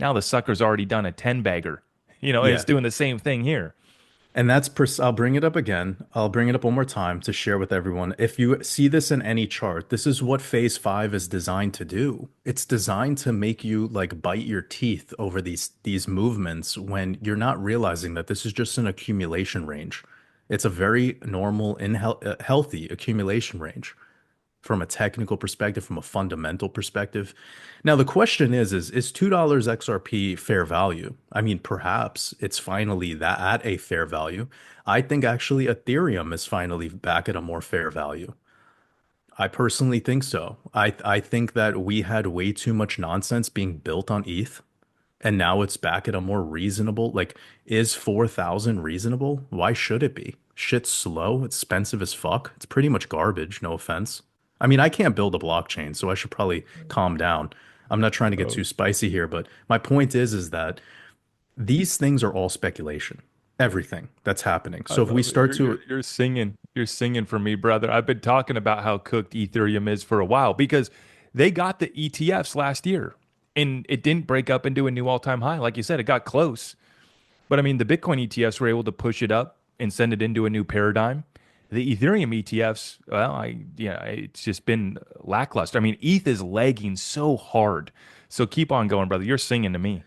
Now the sucker's already done a 10 bagger, and it's Yeah. doing the same thing here. And I'll bring it up again. I'll bring it up one more time to share with everyone. If you see this in any chart, this is what phase five is designed to do. It's designed to make you like bite your teeth over these movements when you're not realizing that this is just an accumulation range. It's a very normal and healthy accumulation range from a technical perspective, from a fundamental perspective. Now, the question is $2 XRP fair value? I mean, perhaps it's finally that at a fair value. I think actually Ethereum is finally back at a more fair value. I personally think so. I think that we had way too much nonsense being built on ETH, and now it's back at a more reasonable, like, is 4,000 reasonable? Why should it be? Shit's slow, it's expensive as fuck. It's pretty much garbage, no offense. I mean, I can't build a blockchain, so I should probably calm down. I'm not trying to get Oh, too spicy here, but my point is that these things are all speculation. Everything that's happening. I So if we love it. start to, You're singing. You're singing for me, brother. I've been talking about how cooked Ethereum is for a while because they got the ETFs last year and it didn't break up into a new all-time high. Like you said, it got close. But I mean, the Bitcoin ETFs were able to push it up and send it into a new paradigm. The Ethereum ETFs, well, it's just been lackluster. I mean, ETH is lagging so hard. So keep on going, brother. You're singing to me.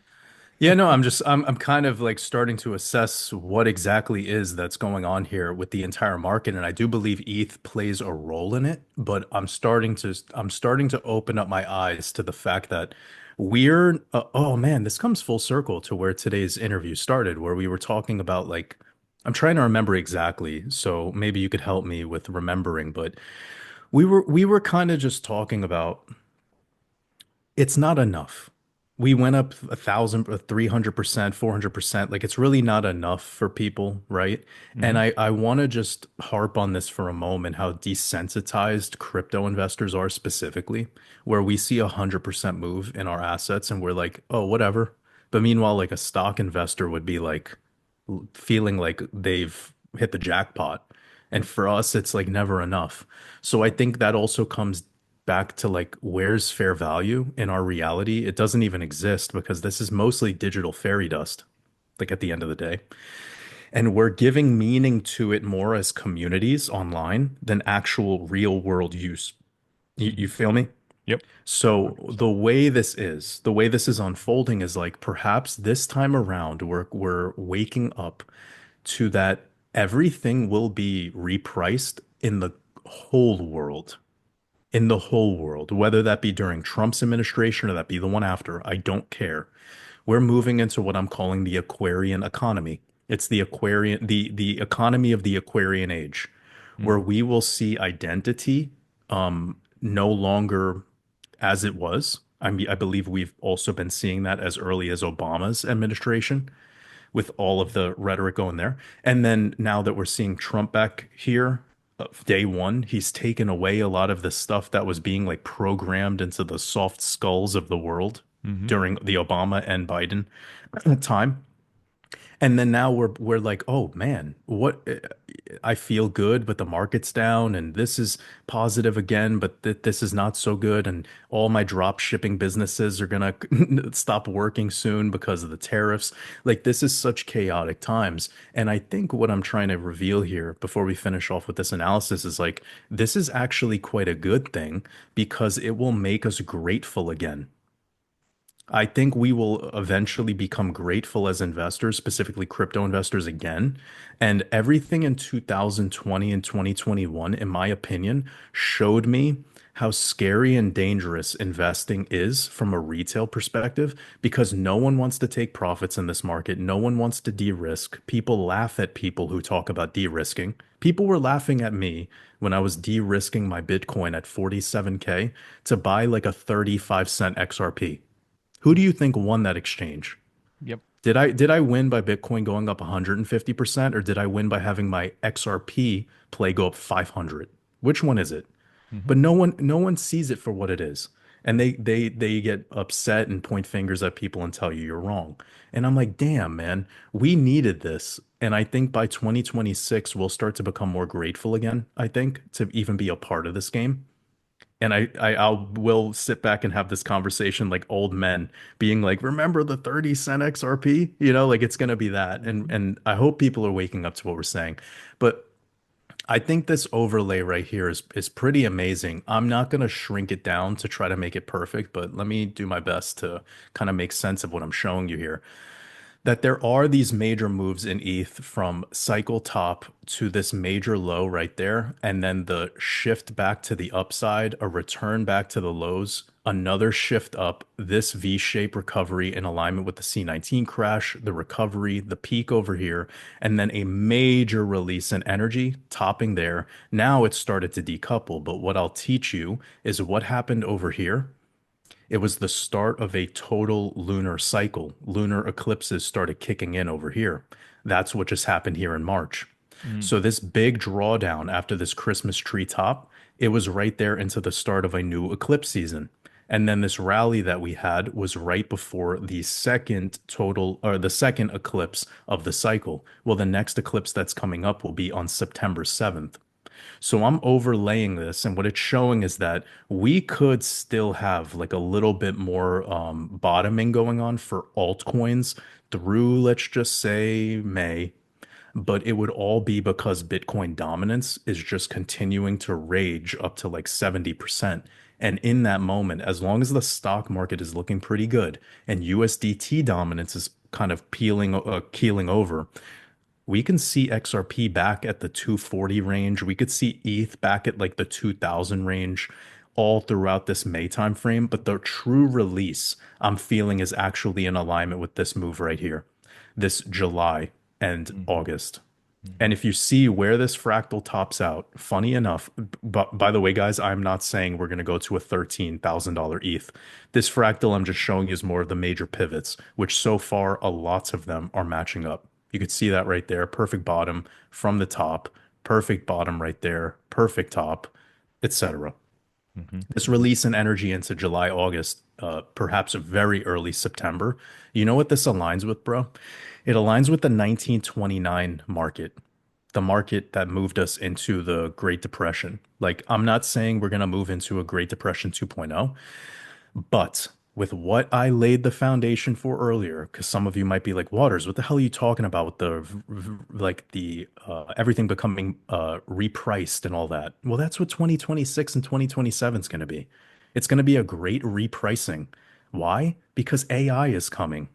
yeah, no, I'm kind of like starting to assess what exactly is that's going on here with the entire market, and I do believe ETH plays a role in it, but I'm starting to open up my eyes to the fact that oh man, this comes full circle to where today's interview started, where we were talking about like I'm trying to remember exactly, so maybe you could help me with remembering, but we were kind of just talking about it's not enough. We went up 1,000, 300%, 400%. Like it's really not enough for people, right? And Hmm. I want to just harp on this for a moment, how desensitized crypto investors are specifically, where we see 100% move in our assets and we're like, oh, whatever. But meanwhile, like a stock investor would be like feeling like they've hit the jackpot. And Yep. for us, it's like never enough. So I think that also comes back to like where's fair value in our reality? It doesn't even exist because this is mostly digital fairy dust, like at the end of the day. And we're giving meaning to it more as communities online than actual real world use. You Hmm. feel me? Yep. So 100%. the way this is unfolding is like perhaps this time around we're waking up to that everything will be repriced in the whole world, whether that be during Trump's administration or that be the one after, I don't care. We're moving into what I'm calling the Aquarian economy. It's the economy of the Aquarian age, where Hmm. we will see identity no longer as it was. I mean, I believe we've also been seeing that as early as Obama's administration with all of the rhetoric going there. And then now that we're seeing Trump back here, day one, he's taken away a lot of the stuff that was being like programmed into the soft skulls of the world Hmm. during the Obama and Biden time. And then now we're like, oh man, what I feel good, but the market's down, and this is positive again, but this is not so good, and all my drop shipping businesses are gonna stop working soon because of the tariffs. Like this is such chaotic times, and I think what I'm trying to reveal here before we finish off with this analysis is like this is actually quite a good thing because it will make us grateful again. I think we will eventually become grateful as investors, specifically crypto investors again. And everything in 2020 and 2021, in my opinion, showed me how scary and dangerous investing is from a retail perspective because no one wants to take profits in this market. No one wants to de-risk. People laugh at people who talk about de-risking. People were laughing at me when I was de-risking my Bitcoin at 47K to buy like a 35-cent XRP. Who do you think won that exchange? Yep. Did I win by Bitcoin going up 150% or did I win by having my XRP play go up 500? Which one is it? Hmm. But no one sees it for what it is. And they get upset and point fingers at people and tell you you're wrong. And I'm like, damn, man, we needed this. And I think by 2026, we'll start to become more grateful again, I think, to even be a part of this game. And I'll will sit back and have this conversation like old men being like, remember the 30 cent XRP? You know, like it's gonna be that. Mhm. And I hope people are waking up to what we're saying. But I think this overlay right here is pretty amazing. I'm not gonna shrink it down to try to make it perfect, but let me do my best to kind of make sense of what I'm showing you here, that there are these major moves in ETH from cycle top to this major low right there, and then the shift back to the upside, a return back to the lows, another shift up, this V-shape recovery in alignment with the C19 crash, the recovery, the peak over here, and then a major release in energy topping there. Now it's started to decouple, but what I'll teach you is what happened over here. It was the start of a total lunar cycle. Lunar eclipses started kicking in over here. That's what just happened here in March. Mm. So this big drawdown after this Christmas tree top, it was right there into the start of a new eclipse season. And then this rally that we had was right before the second total or the second eclipse of the cycle. Well, the next eclipse that's coming up will be on September 7th. So I'm overlaying this, and what it's showing is that we could still have like a little bit more bottoming going on for altcoins through, let's just say, May, but it would all be because Bitcoin dominance is just continuing to rage up to like 70%. And in that moment, as long as the stock market is looking pretty good and USDT dominance is kind of keeling over, we can see XRP back at the 240 range. We could see ETH back at like the 2000 range all throughout this May timeframe. But the true release I'm feeling is actually in alignment with this move right here, this July and Mhm. August. And Mhm. if you see where this fractal tops out, funny enough, but by the way, guys, I'm not saying we're going to go to a $13,000 ETH. This fractal I'm just showing you is more of the major pivots, which so far a lots of them are matching up. You could see that right there. Perfect bottom from the top, perfect bottom right there, perfect top, etc. Mhm. This Mhm. release in energy into July, August, perhaps very early September. You know what this aligns with, bro? It aligns with the 1929 market, the market that moved us into the Great Depression. Like, I'm not saying we're going to move into a Great Depression 2.0, but with what I laid the foundation for earlier, because some of you might be like, Waters, what the hell are you talking about with the everything becoming repriced and all that? Well, that's what 2026 and 2027 is going to be. It's going to be a great repricing. Why? Because AI is coming.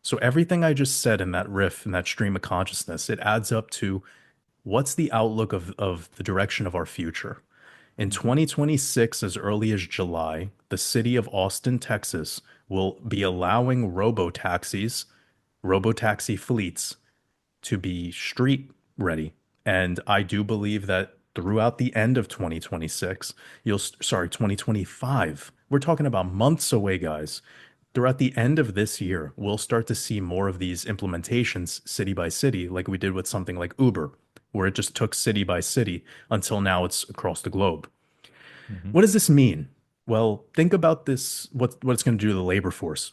So everything I just said in that riff, in that stream of consciousness, it adds up to what's the outlook of the direction of our future. In Mhm. 2026, as early as July, the city of Austin, Texas, will be allowing robotaxi fleets to be street ready. And I do believe that throughout the end of 2026, sorry, 2025, we're talking about months away, guys. Throughout the end of this year, we'll start to see more of these implementations city by city, like we did with something like Uber, where it just took city by city until now it's across the globe. Mhm. What does this mean? Well, think about this, what it's going to do to the labor force.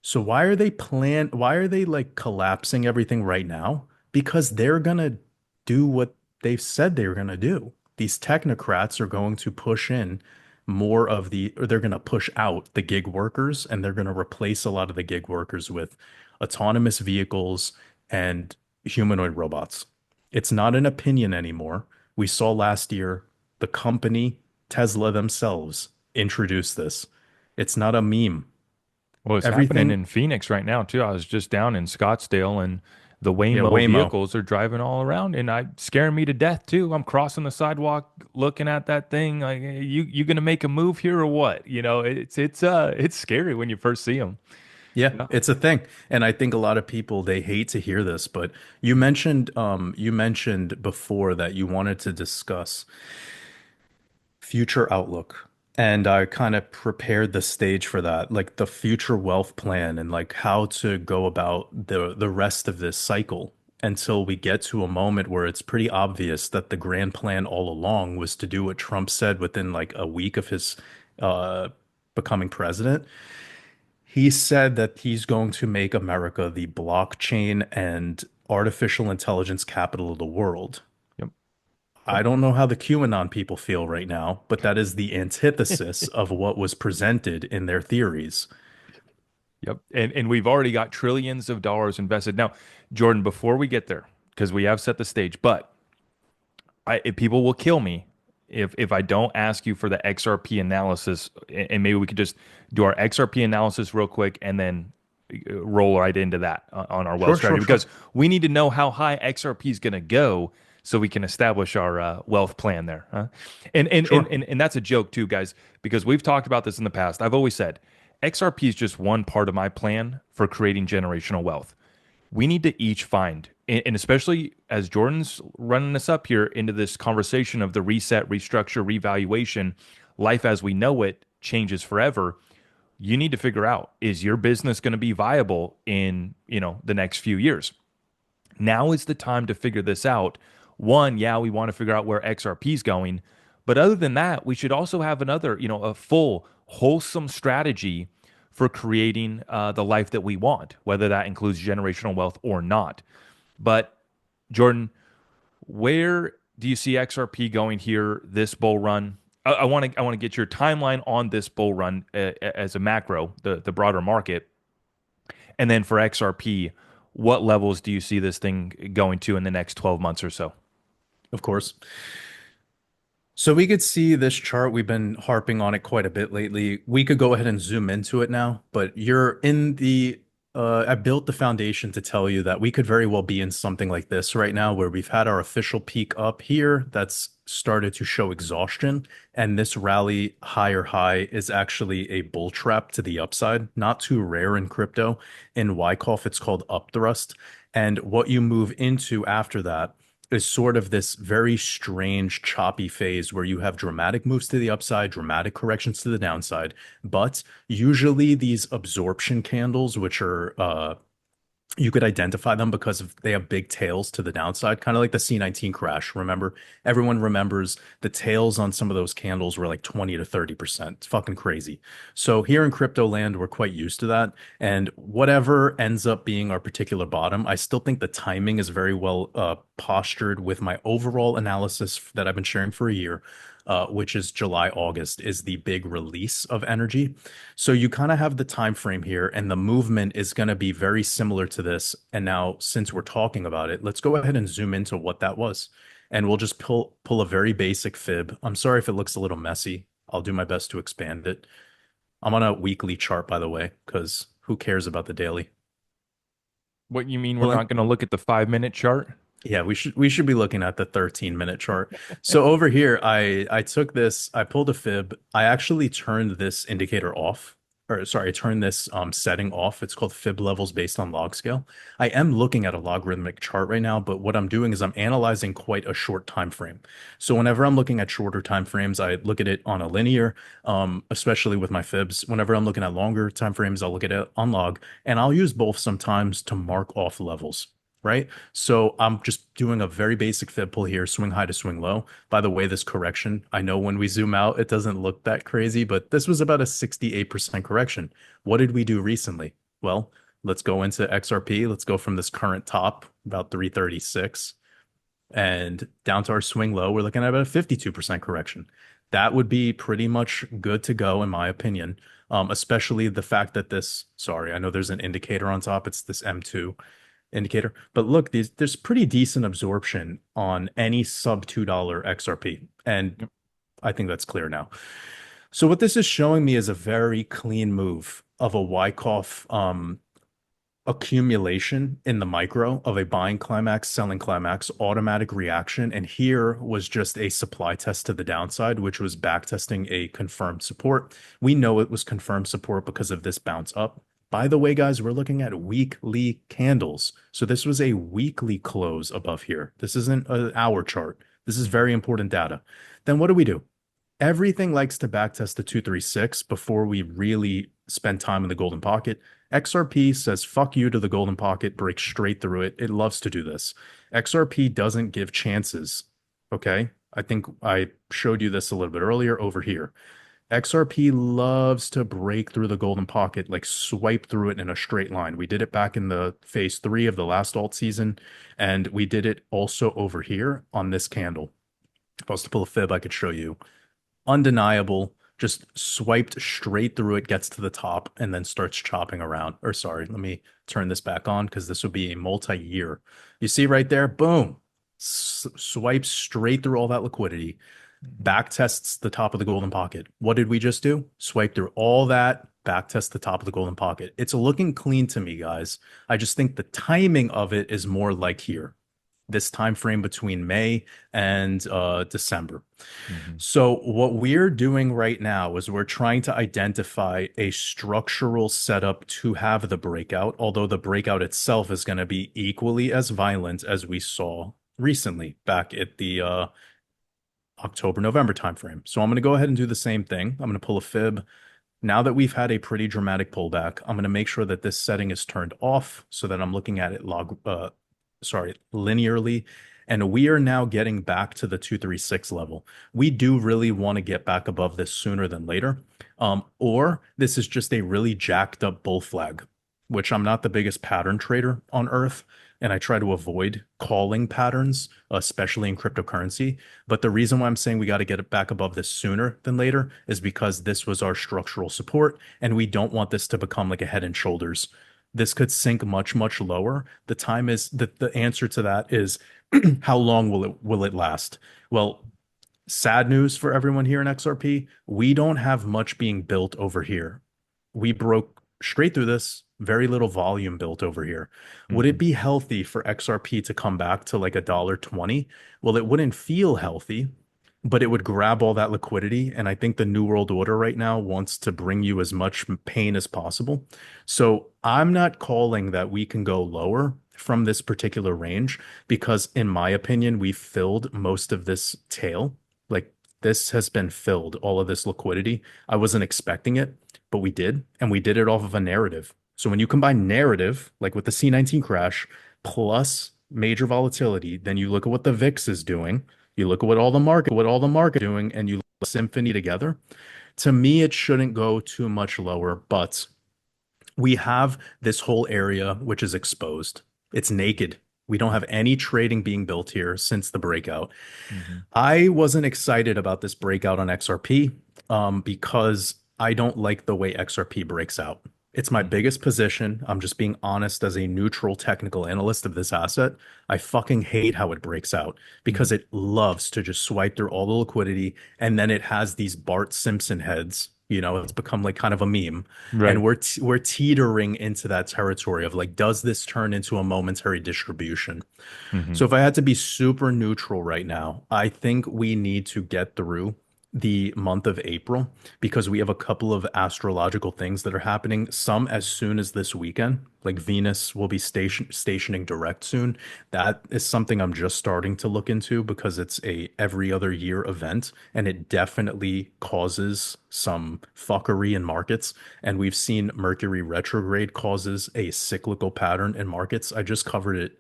So why are they like collapsing everything right now? Because they're gonna do what they've said they were gonna do. These technocrats are going to push in more of or they're gonna push out the gig workers and they're gonna replace a lot of the gig workers with autonomous vehicles and humanoid robots. It's not an opinion anymore. We saw last year the company Tesla themselves introduced this. It's not a meme. Well, it's happening Everything, in Phoenix right now too. I was just down in Scottsdale and the yeah, Waymo Waymo. vehicles are driving all around and I scaring me to death too. I'm crossing the sidewalk looking at that thing like "Hey, you gonna make a move here or what? You know, it's scary when you first see them. Yeah, Yeah. it's a thing. And I think a lot of people they hate to hear this, but you mentioned before that you wanted to discuss future outlook. And I kind of prepared the stage for that, like the future wealth plan and like how to go about the rest of this cycle until we get to a moment where it's pretty obvious that the grand plan all along was to do what Trump said within like a week of his becoming president, he said that he's going to make America the blockchain and artificial intelligence capital of the world. Yep. I don't know how the QAnon people feel right now, but that is the antithesis of what was presented in their theories. Yep. And we've already got trillions of dollars invested. Now, Jordan, before we get there, because we have set the stage, but if people will kill me if I don't ask you for the XRP analysis, and maybe we could just do our XRP analysis real quick and then roll right into that on our wealth Sure, sure, strategy sure. because we need to know how high XRP is going to go so we can establish our wealth plan there. Huh? Sure. And that's a joke too, guys, because we've talked about this in the past. I've always said XRP is just one part of my plan for creating generational wealth. We need to each find, and especially as Jordan's running us up here into this conversation of the reset, restructure, revaluation, life as we know it changes forever. You need to figure out, is your business going to be viable in, the next few years? Now is the time to figure this out. One, yeah, we want to figure out where XRP is going, but other than that, we should also have another, a full, wholesome strategy for creating the life that we want, whether that includes generational wealth or not. But Jordan, where do you see XRP going here this bull run? I want to get your timeline on this bull run as a macro, the broader market, and then for XRP, what levels do you see this thing going to in the next 12 months or so? Of course. So we could see this chart. We've been harping on it quite a bit lately. We could go ahead and zoom into it now, but you're in the I built the foundation to tell you that we could very well be in something like this right now, where we've had our official peak up here that's started to show exhaustion, and this rally higher high is actually a bull trap to the upside. Not too rare in crypto. In Wyckoff, it's called upthrust. And what you move into after that is sort of this very strange, choppy phase where you have dramatic moves to the upside, dramatic corrections to the downside. But usually these absorption candles, which are you could identify them because of they have big tails to the downside, kind of like the C19 crash. Remember, everyone remembers the tails on some of those candles were like 20 to 30%. It's fucking crazy. So here in crypto land, we're quite used to that. And whatever ends up being our particular bottom, I still think the timing is very well postured with my overall analysis that I've been sharing for a year. Which is July, August, is the big release of energy. So you kind of have the time frame here, and the movement is going to be very similar to this. And now, since we're talking about it, let's go ahead and zoom into what that was. And we'll just pull a very basic fib. I'm sorry if it looks a little messy. I'll do my best to expand it. I'm on a weekly chart, by the way, because who cares about the daily? What you mean we're Pulling not going to look at the 5 minute chart? Yeah, we should be looking at the 13-minute chart. So over here, I took this, I pulled a fib. I actually turned this indicator off, or sorry, I turned this setting off. It's called fib levels based on log scale. I am looking at a logarithmic chart right now, but what I'm doing is I'm analyzing quite a short time frame. So whenever I'm looking at shorter time frames, I look at it on a linear, especially with my fibs. Whenever I'm looking at longer time frames, I'll look at it on log, and I'll use both sometimes to mark off levels. Right. So I'm just doing a very basic fib pull here, swing high to swing low. By the way, this correction, I know when we zoom out, it doesn't look that crazy, but this was about a 68% correction. What did we do recently? Well, let's go into XRP. Let's go from this current top, about 336, and down to our swing low. We're looking at about a 52% correction. That would be pretty much good to go, in my opinion. Especially the fact that this, sorry, I know there's an indicator on top. It's this M2 indicator. But look, there's pretty decent absorption on any sub $2 XRP. And I think that's clear now. So what this is showing me is a very clean move of a Wyckoff accumulation in the micro of a buying climax, selling climax, automatic reaction. And here was just a supply test to the downside, which was back testing a confirmed support. We know it was confirmed support because of this bounce up. By the way, guys, we're looking at weekly candles. So this was a weekly close above here. This isn't an hour chart. This is very important data. Then what do? Everything likes to backtest the 236 before we really spend time in the golden pocket. XRP says fuck you to the golden pocket, breaks straight through it. It loves to do this. XRP doesn't give chances. Okay. I think I showed you this a little bit earlier over here. XRP loves to break through the golden pocket, like swipe through it in a straight line. We did it back in the phase three of the last alt season, and we did it also over here on this candle. If I was to pull a fib, I could show you. Undeniable, just swiped straight through it, gets to the top, and then starts chopping around. Or sorry, let me turn this back on because this would be a multi-year. You see right there? Boom. Swipes straight through all that liquidity, Mhm. back tests the top of the golden pocket. What did we just do? Swipe through all that, back test the top of the golden pocket. It's looking clean to me, guys. I just think the timing of it is more like here, this time frame between May and December. Mhm. So what we're doing right now is we're trying to identify a structural setup to have the breakout, although the breakout itself is going to be equally as violent as we saw recently back at the October, November timeframe. So I'm going to go ahead and do the same thing. I'm going to pull a fib. Now that we've had a pretty dramatic pullback, I'm going to make sure that this setting is turned off so that I'm looking at it linearly. And we are now getting back to the 236 level. We do really want to get back above this sooner than later. Or this is just a really jacked up bull flag, which I'm not the biggest pattern trader on earth. And I try to avoid calling patterns, especially in cryptocurrency. But the reason why I'm saying we got to get it back above this sooner than later is because this was our structural support, and we don't want this to become like a head and shoulders. This could sink much, much lower. The answer to that is how long will it last? Well, sad news for everyone here in XRP, we don't have much being built over here. We broke straight through this, very little volume built over here. Would it Mhm. be healthy for XRP to come back to like a dollar 20? Well, it wouldn't feel healthy, but it would grab all that liquidity. And I think the New World Order right now wants to bring you as much pain as possible. So I'm not calling that we can go lower from this particular range because, in my opinion, we filled most of this tail. Like this has been filled, all of this liquidity. I wasn't expecting it, but we did. And we did it off of a narrative. So when you combine narrative, like with the C19 crash, plus major volatility, then you look at what the VIX is doing, you look at what all the market doing, and you symphony together. To me, it shouldn't go too much lower, but we have this whole area which is exposed. It's naked. We don't have any trading being built here since the breakout. Mhm. I wasn't excited about this breakout on XRP because I don't like the way XRP breaks out. It's my Mhm. biggest position. I'm just being honest as a neutral technical analyst of this asset. I fucking hate how it breaks out because Mhm. it loves to just swipe through all the liquidity and then it has these Bart Simpson heads. It's become like kind of a meme, and Right. we're teetering into that territory of like, does this turn into a momentary distribution? So Mhm. if I had to be super neutral right now, I think we need to get through the month of April because we have a couple of astrological things that are happening, some as soon as this weekend. Like Venus will be stationing direct soon. That is something I'm just starting to look into because it's a every other year event and it definitely causes some fuckery in markets. And we've seen Mercury retrograde causes a cyclical pattern in markets. I just covered it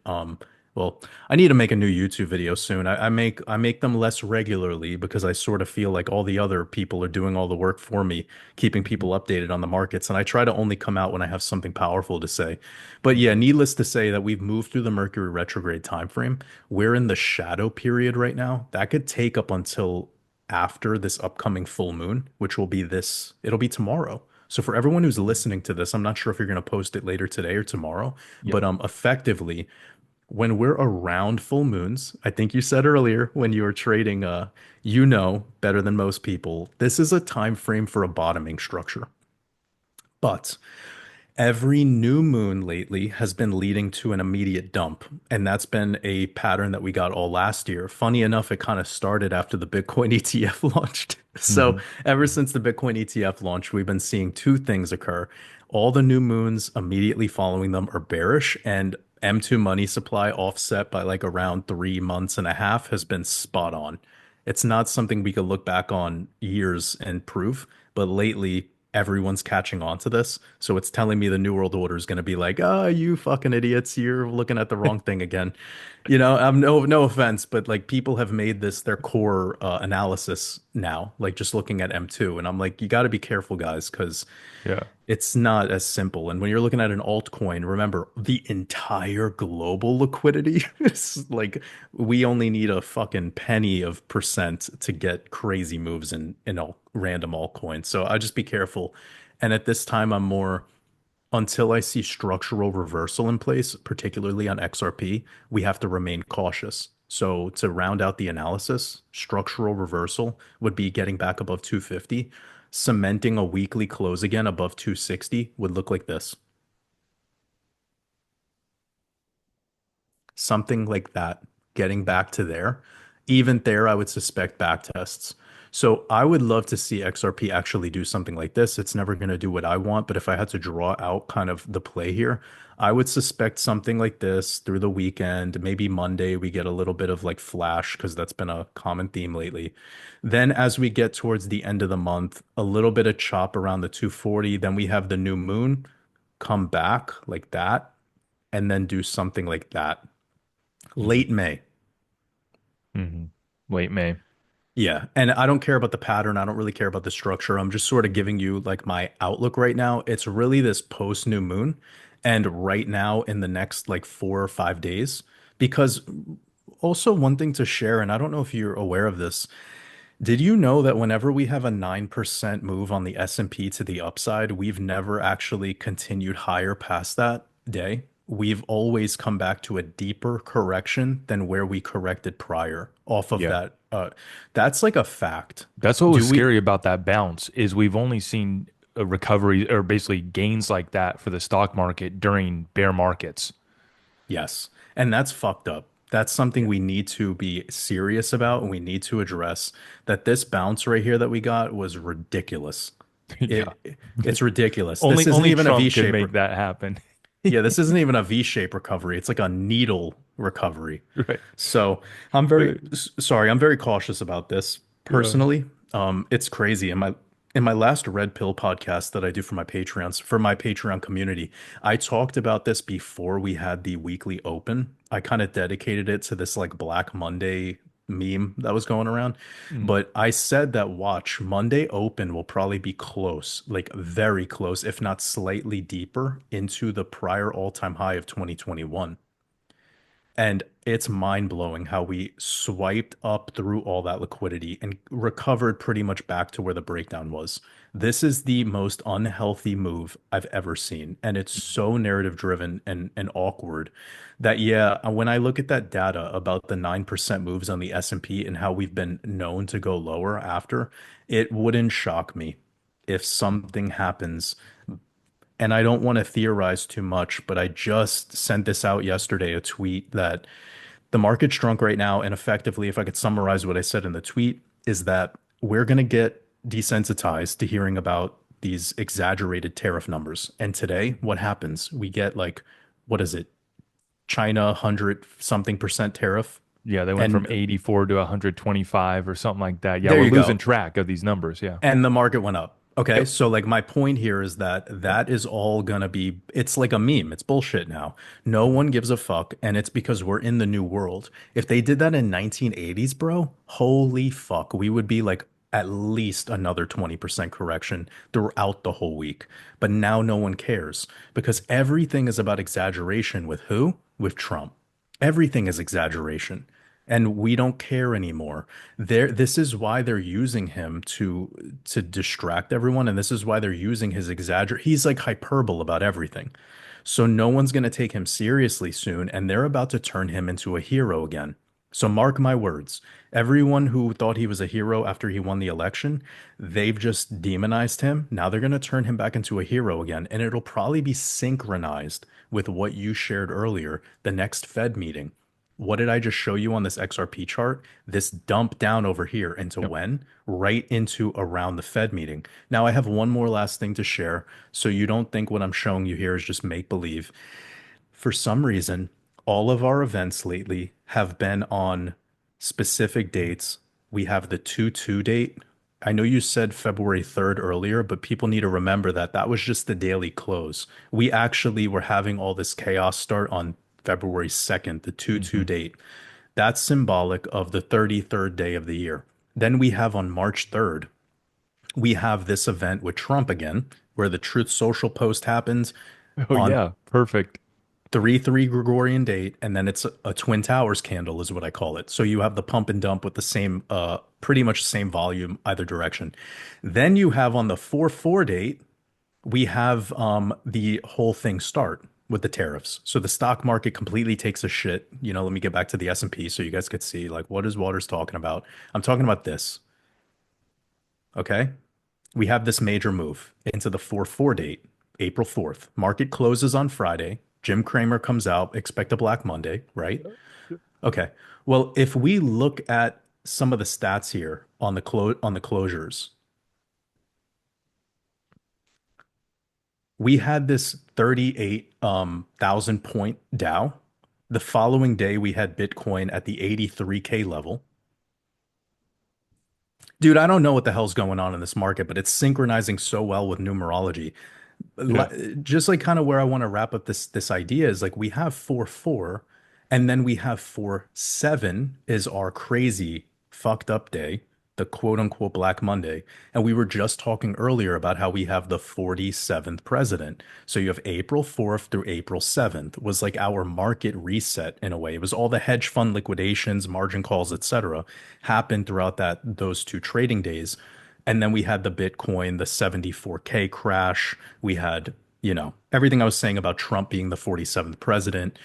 well, I need to make a new YouTube video soon. I make them less regularly because I sort of feel like all the other people are doing all the work for me, keeping Mhm. people updated on the markets, and I try to only come out when I have something powerful to say. But yeah, Mhm. needless to say that we've moved through the Mercury retrograde timeframe. We're in the shadow period right now. That could take up until after this upcoming full moon, which will be it'll be tomorrow. So for everyone who's Mhm. listening to this, I'm not sure if you're going to post it later today or tomorrow, Yep. but effectively when we're around full moons, I think you said earlier when you were trading, better than most people, this is a time frame for a bottoming structure. But every new moon lately has been leading to an immediate dump. And that's been a pattern that we got all last year. Funny enough, it kind of started after the Bitcoin ETF launched. So, Mhm. ever since the Bitcoin ETF launched, we've been seeing two things occur. All the new moons immediately following them are bearish, and M2 money supply offset by like around 3 months and a half has been spot on. It's not something we could look back on years and prove, but lately everyone's catching on to this. So it's telling me the New World Order is going to be like, oh, you fucking idiots, you're looking at the wrong thing again. I'm no offense, but like people have made this their core analysis now, like just looking at M2, and I'm like, you got to be careful, guys, because Yeah. it's not as simple. And when you're looking at an altcoin, remember the entire global liquidity is like we only need a fucking penny of percent to get crazy moves in all random altcoins. So I just be careful. And at this time, I'm more until I see structural reversal in place, particularly on XRP, we have to remain cautious. So to round out the analysis, structural reversal would be getting back above 250. Cementing a weekly close again above 260 would look like this. Something like that, getting back to there. Even there, I would suspect back tests. So I would love to see XRP actually do something like this. It's never going to do what I want, but if I had to draw out kind of the play here, I would suspect something like this through the weekend. Maybe Monday we get a little bit of like flash because that's been a common theme lately. Then as we get towards the end of the month, a little bit of chop around the 240. Then we have the new moon come back like that and then do something like that Hmm. late May. Hmm. Late May. Yeah. And I don't care about the pattern. I don't really care about the structure. I'm just sort of giving you like my outlook right now. It's really this post new moon. And right now, in the next like 4 or 5 days, because also one thing to share, and I don't know if you're aware of this. Did you know that whenever we have a 9% move on the S&P to the upside, we've never actually continued higher past that day? We've always come back to a deeper correction than where we corrected prior off of Yeah. that. That's like a fact. That's what was Do we? scary about that bounce is we've only seen a recovery or basically gains like that for the stock market during bear markets. Yes. And that's fucked up. That's something we need to be serious about and we need to address that this bounce right here that we got was ridiculous. Yeah. It's ridiculous. This Only isn't only even a V Trump could shape. make that happen. Yeah, this isn't even a V-shape recovery. It's like a needle recovery. Right. So Right. sorry. I'm very cautious about this Yeah. personally. It's crazy. In my last Red Pill podcast that I do for my Patreons, for my Patreon community, I talked about this before we had the weekly open. I kind of dedicated it to this like Black Monday meme that was going around. Mm. But I said that watch Monday open will probably be close, like very close, if not slightly deeper into the prior all-time high of 2021. And it's mind blowing how we swiped up through all that liquidity and recovered pretty much back to where the breakdown was. This is the most unhealthy move I've ever seen. And it's so narrative driven and awkward that, yeah, when I look at that data about the 9% moves on the S&P and how we've been known to go lower after, it wouldn't shock me if something happens and I don't want to theorize too much, but I just sent this out yesterday, a tweet that the market's drunk right now. And effectively, if I could summarize what I said in the tweet, is that we're going to get desensitized to hearing about these exaggerated tariff numbers. And today, what happens? We get like, what is it? China 100 something percent tariff. Yeah, they went from And 84 to 125 or something like that. Yeah, there we're you losing go. track of these numbers. Yeah. And the market went up. Okay. Yep. So, like, my point here is that that is all gonna be, it's like a meme. It's bullshit now. No one gives a fuck. And it's because we're in the new world. If they did that in 1980s, bro, holy fuck, we would be like at least another 20% correction throughout the whole week. But now no one cares because everything is about exaggeration with who? With Trump. Everything is exaggeration and we don't care anymore. This is why they're using him to distract everyone, and this is why they're using his exagger. He's like hyperbole about everything. So no one's going to take him seriously soon, and they're about to turn him into a hero again. So mark my words. Everyone who thought he was a hero after he won the election, they've just demonized him. Now they're going to turn him back into a hero again, and it'll probably be synchronized with what you shared earlier, the next Fed meeting. What did I just show you on this XRP chart? This dump down over here into Yep. when? Right into around the Fed meeting. Now, I have one more last thing to share. So you don't think what I'm showing you here is just make believe. For some reason, all of our events lately have been on specific dates. We have the 2/2 date. I know you said February 3rd earlier, but people need to remember that that was just the daily close. We actually were having all this chaos start on February 2nd, the 2/2 Hmm. date. That's symbolic of the 33rd day of the year. Then we have on March 3rd, we have this event with Trump again, where the Truth Social post happens Oh on yeah, perfect. 3/3 Gregorian date, and then it's a Twin Towers candle, is what I call it. So you have the pump and dump with the same, pretty much same volume either direction. Then you have on the 4/4 date, we have the whole thing start with the tariffs. So the stock market completely takes a shit. Let me get back to the S&P so you guys could see like what is Waters talking about. I'm talking about this. Okay. We have this major move into the 4/4 date, April 4th. Market closes on Friday. Jim Cramer comes out, expect a Black Monday, right? Okay. Well, if we look at some of the stats here on the closures, we had this 38 thousand point Dow. The following day we had Bitcoin at the 83K level. Dude, I don't know what the hell's going on in this market, but it's synchronizing so well with numerology. Yeah. Just like kind of where I want to wrap up this idea is like we have 4/4, and then we have 4/7 is our crazy fucked up day, the quote unquote Black Monday. And we were just talking earlier about how we have the 47th president. So you have April 4th through April 7th was like our market reset in a way. It was all the hedge fund liquidations, margin calls, etc. happened throughout those two trading days. And then we had the Bitcoin, the 74K crash. We had, everything I was saying about Trump being the 47th president.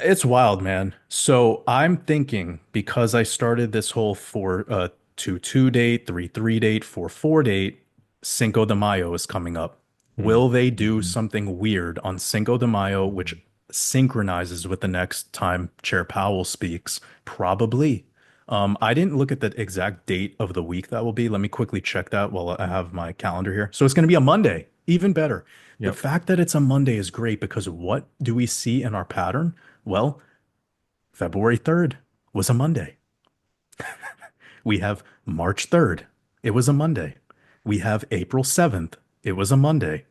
It's wild, man. So I'm thinking because I started this whole 4/2 date, 3/3 date, 4/4 date, Cinco de Mayo is coming up. Will they do Mm-hmm. something weird on Cinco de Mayo, which synchronizes with the next time Chair Powell speaks? Probably. I didn't look at the exact date of the week that will be. Let me quickly check that while I have my calendar here. So it's going to be a Monday, even better. The Yep. fact that it's a Monday is great because what do we see in our pattern? Well, February 3rd was a Monday. We have March 3rd. It was a Monday. We have April 7th. It was a Monday.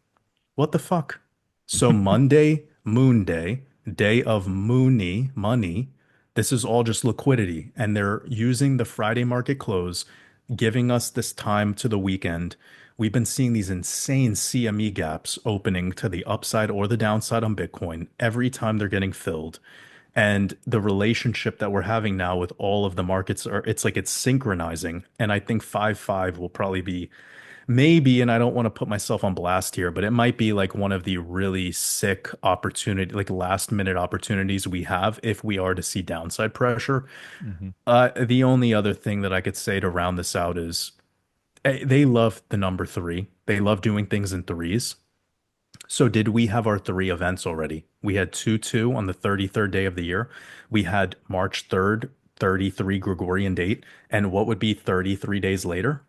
What the fuck? So Monday, Moon Day, day of Moony, money. This is all just liquidity. And they're using the Friday market close, giving us this time to the weekend. We've been seeing these insane CME gaps opening to the upside or the downside on Bitcoin every time they're getting filled. And the relationship that we're having now with all of the markets it's like it's synchronizing. And I think 5/5 will probably be maybe, and I don't want to put myself on blast here, but it might be like one of the really sick opportunity, like last minute opportunities we have if we are to see downside pressure. Hmm. The only other thing that I could say to round this out is they love the number three. They love doing things in threes. So did we have our three events already? We had 2/2 on the 33rd day of the year. We had March 3rd, 33 Gregorian date. And what would be 33 days later?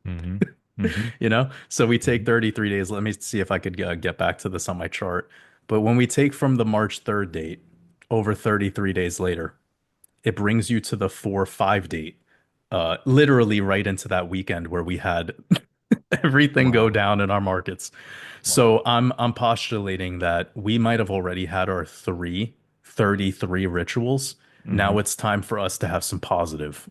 Hmm. Hmm. So we take 33 days. Let me see if I could get back to this on my chart. But when we take from the March 3rd date over 33 days later, it brings you to the 4/5 date, literally right into that weekend where we had everything go Wow. down in our markets. So Wow. I'm postulating that we might have already had our 33 rituals. Now Hmm. it's time for us to have some positive.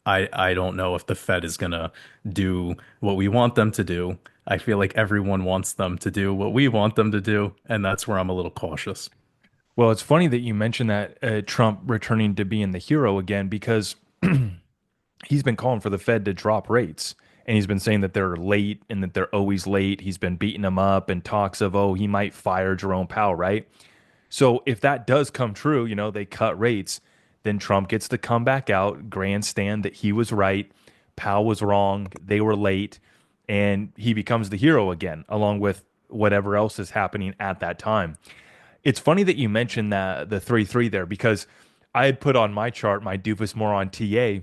I don't know if the Fed is gonna do what we want them to do. I feel like everyone wants them to do what we want them to do, and that's where I'm a little cautious. Well, it's funny that you mentioned that Trump returning to being the hero again because he's been calling for the Fed to drop rates. And he's been saying that they're late and that they're always late. He's been beating them up and talks of, oh, he might fire Jerome Powell, right? So if that does come true, they cut rates, then Trump gets to come back out, grandstand that he was right, Powell was wrong, they were late, and he becomes the hero again, along with whatever else is happening at that time. It's funny that you mentioned that the 3-3 there because I had put on my chart, my Doofus Moron TA,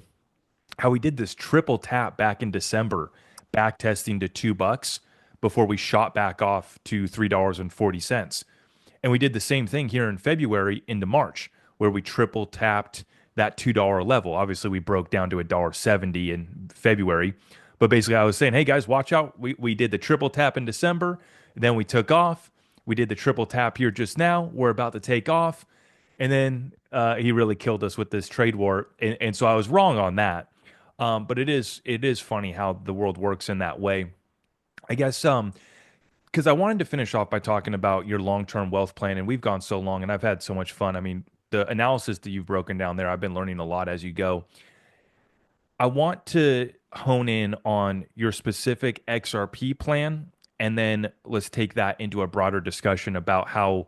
how we did this triple tap back in December, back testing to $2 before we shot back off to $3.40. And we did the same thing here in February into March, where we triple tapped that $2 level. Obviously, we broke down to $1.70 in February. But basically, I was saying, hey guys, watch out. We did the triple tap in December. Then we took off. We did the triple tap here just now. We're about to take off. And then he really killed us with this trade war. And so I was wrong on that. But it is funny how the world works in that way. I guess because I wanted to finish off by talking about your long-term wealth plan, and we've gone so long, and I've had so much fun. I mean, the analysis that you've broken down there, I've been learning a lot as you go. I want to hone in on your specific XRP plan, and then let's take that into a broader discussion about how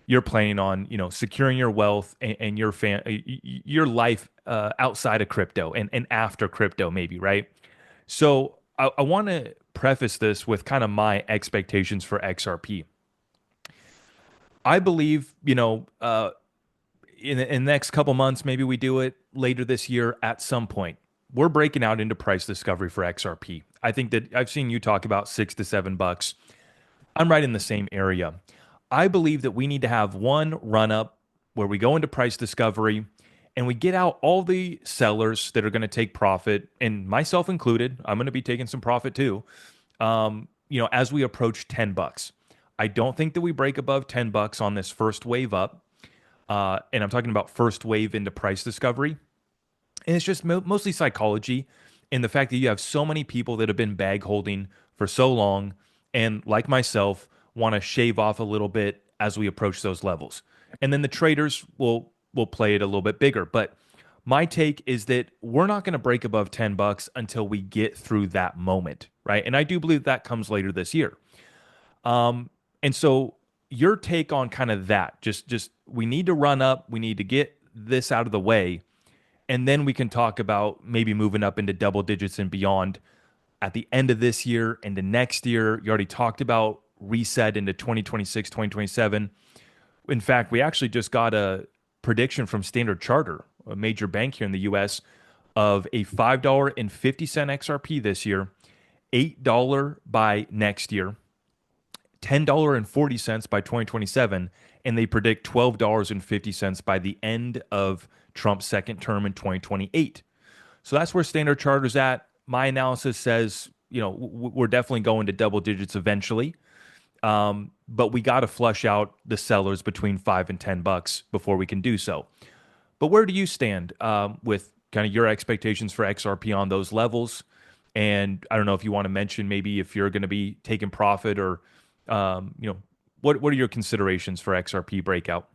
you're planning on, securing your wealth and your life outside of crypto and after crypto, maybe, right? So I want to preface this with kind of my expectations for XRP. I believe, in the next couple months, maybe we do it later this year at some point. We're breaking out into price discovery for XRP. I think that I've seen you talk about $6 to $7. I'm right in the same area. I believe that we need to have one run up where we go into price discovery and we get out all the sellers that are going to take profit, and myself included. I'm going to be taking some profit too. As we approach $10. I don't think that we break above $10 on this first wave up. And I'm talking about first wave into price discovery. And it's just mostly psychology and the fact that you have so many people that have been bag holding for so long and, like myself, want to shave off a little bit as we approach those levels. And then the traders will play it a little bit bigger. But my take is that we're not going to break above $10 until we get through that moment, right? And I do believe that comes later this year. And so your take on kind of that, just we need to run up, we need to get this out of the way, and then we can talk about maybe moving up into double digits and beyond at the end of this year, into next year. You already talked about reset into 2026, 2027. In fact, we actually just got a prediction from Standard Charter, a major bank here in the US, of a $5.50 XRP this year, $8 by next year, $10.40 by 2027, and they predict $12.50 by the end of Trump's second term in 2028. So that's where Standard Charter's at. My analysis says, we're definitely going to double digits eventually. But we got to flush out the sellers between $5 and $10 before we can do so. But where do you stand with kind of your expectations for XRP on those levels? And I don't know if you want to mention maybe if you're going to be taking profit or, what are your considerations for XRP breakout?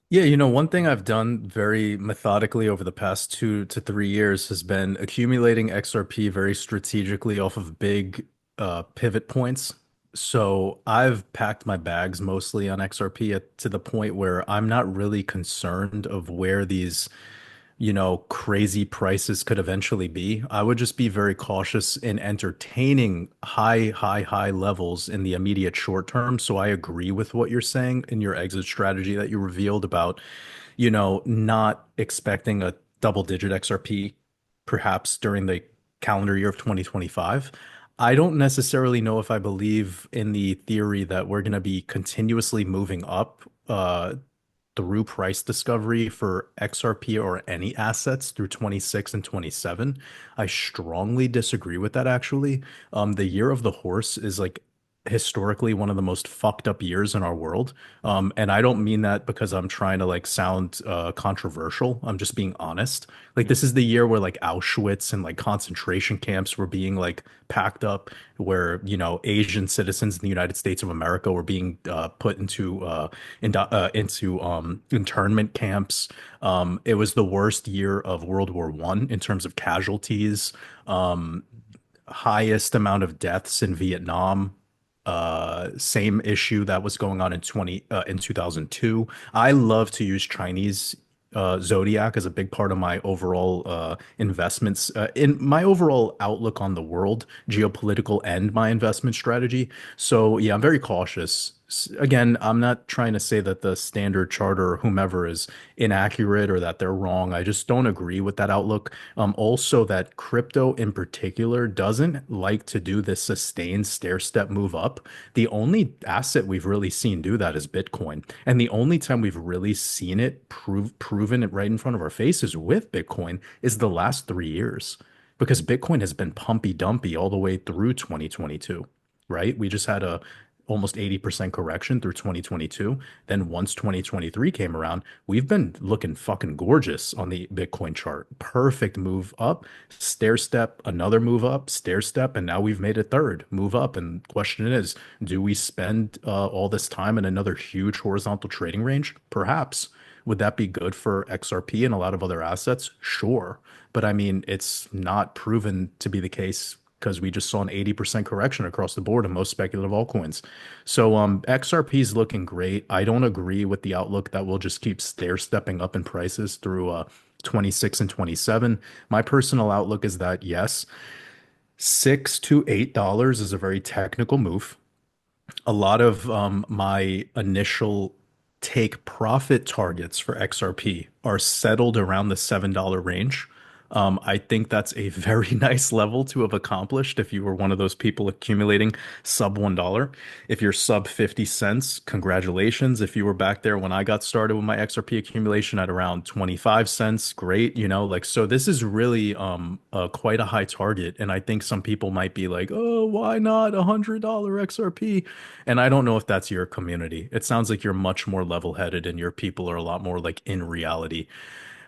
Yeah, one thing I've done very methodically over the past 2 to 3 years has been accumulating XRP very strategically off of big pivot points. So I've packed my bags mostly on XRP to the point where I'm not really concerned of where these crazy prices could eventually be. I would just be very cautious in entertaining high levels in the immediate short term. So I agree with what you're saying in your exit strategy that you revealed about, not expecting a double digit XRP perhaps during the calendar year of 2025. I don't necessarily know if I believe in the theory that we're going to be continuously moving up through price discovery for XRP or any assets through 26 and 27. I strongly disagree with that actually. The year of the horse is like historically one of the most fucked up years in our world. And I don't mean that because I'm trying to like sound controversial. I'm just being honest. Like this is the year where like Auschwitz and like concentration camps were being like packed up, where Asian citizens in the United States of America were being put into internment camps. It was the worst year of World War I in terms of casualties. Highest amount of deaths in Vietnam. Same issue that was going on in 2002. I love to use Chinese zodiac as a big part of my overall investments in my overall outlook on the world, geopolitical, and my investment strategy. So yeah, I'm very cautious. Again, I'm not trying to say that the Standard Charter or whomever is inaccurate or that they're wrong. I just don't agree with that outlook. Also, that crypto in particular doesn't like to do this sustained stair step move up. The only asset we've really seen do that is Bitcoin. And the only time we've really seen it proven it right in front of our faces with Bitcoin is the last 3 years. Because Bitcoin has been pumpy dumpy all the way through 2022, right? We just had almost 80% correction through 2022. Then once 2023 came around, we've been looking fucking gorgeous on the Bitcoin chart. Perfect move up, stair step, another move up, stair step, and now we've made a third move up. And the question is, do we spend all this time in another huge horizontal trading range? Perhaps. Would that be good for XRP and a lot of other assets? Sure. But I mean, it's not proven to be the case because we just saw an 80% correction across the board in most speculative altcoins. So XRP is looking great. I don't agree with the outlook that we'll just keep stair stepping up in prices through 26 and 27. My personal outlook is that yes, $6 to $8 is a very technical move. A lot of my initial take profit targets for XRP are settled around the $7 range. I think that's a very nice level to have accomplished if you were one of those people accumulating sub $1. If you're sub 50 cents, congratulations. If you were back there when I got started with my XRP accumulation at around 25 cents, great. Like, so this is really quite a high target. And I think some people might be like, oh, why not $100 XRP? And I don't know if that's your community. It sounds like you're much more level-headed and your people are a lot more like in reality.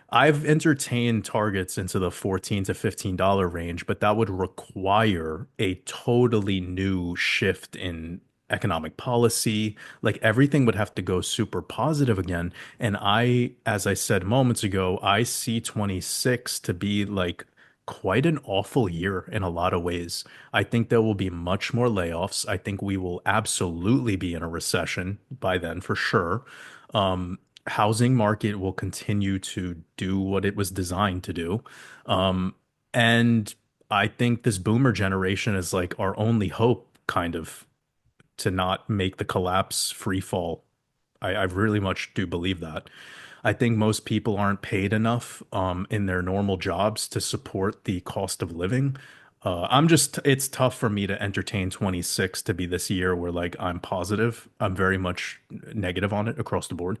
I've entertained targets into the $14 to $15 range, but that would require a totally new shift in economic policy. Like everything would have to go super positive again. And as I said moments ago, I see 26 to be like quite an awful year in a lot of ways. I think there will be much more layoffs. I think we will absolutely be in a recession by then for sure. Housing market will continue to do what it was designed to do. Um, and I think this boomer generation is like our only hope, kind of, to not make the collapse free fall. I really much do believe that. I think most people aren't paid enough in their normal jobs to support the cost of living. It's tough for me to entertain 26 to be this year where like I'm positive. I'm very much negative on it across the board.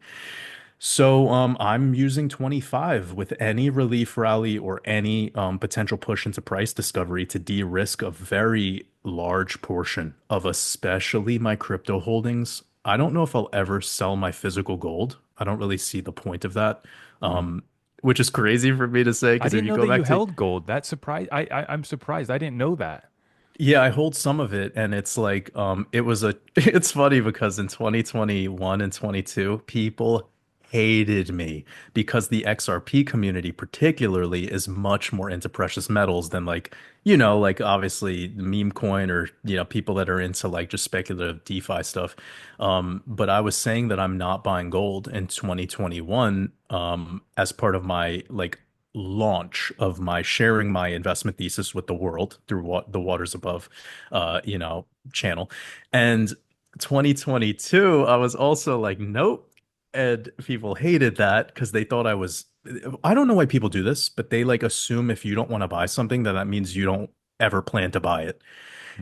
So I'm using 25 with any relief rally or any potential push into price discovery to de-risk a very large portion of especially my crypto holdings. I don't know if I'll ever sell my physical gold. I don't really see the point of that. Hmm. Um, which is crazy for me to say I because if didn't you know go that you back to held gold. That surprised. I'm surprised. I didn't know that. Yeah, I hold some of it and it's like it was a it's funny because in 2021 and 22 people hated me because the XRP community particularly is much more into precious metals than like like obviously meme coin or people that are into like just speculative DeFi stuff. But I was saying that I'm not buying gold in 2021 as part of my like launch of my sharing my investment thesis with the world through what the waters above channel. And 2022 I was also like nope, and people hated that because they thought I don't know why people do this, but they like assume if you don't want to buy something that means you don't ever plan to buy it.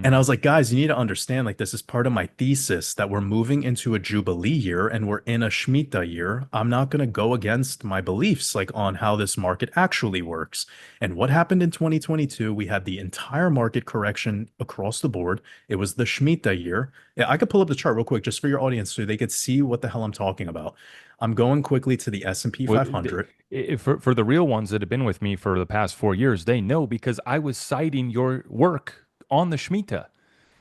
And I Hmm. was like, guys, you need to understand, like, this is part of my thesis that we're moving into a Jubilee year and we're in a Schmita year. I'm not going to go against my beliefs, like, on how this market actually works. And what happened in 2022, we had the entire market correction across the board. It was the Schmita year. Yeah, I could pull up the chart real quick just for your audience so they could see what the hell I'm talking about. I'm going quickly to the S&P Well, 500. for the real ones that have been with me for the past 4 years, they know because I was citing your work on the Shemitah.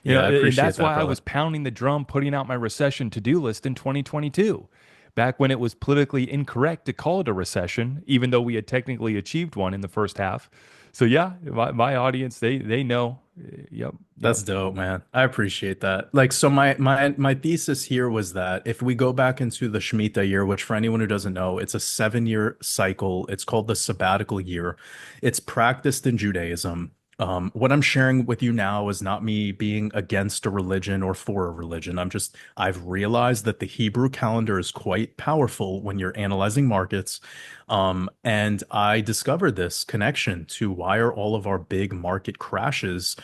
Yeah, I And appreciate that's that, why I brother. was pounding the drum, putting out my recession to-do list in 2022, back when it was politically incorrect to call it a recession, even though we had technically achieved one in the first half. So yeah, my audience, they know. Yep, yep. That's dope, man. I appreciate that. Like, so my thesis here was that if we go back into the Shemitah year, which for anyone who doesn't know, it's a 7-year cycle. It's called the sabbatical year. It's practiced in Judaism. What I'm sharing with you now is not me being against a religion or for a religion. I've realized that the Hebrew calendar is quite powerful when you're analyzing markets. And I discovered this connection to why are all of our big market crashes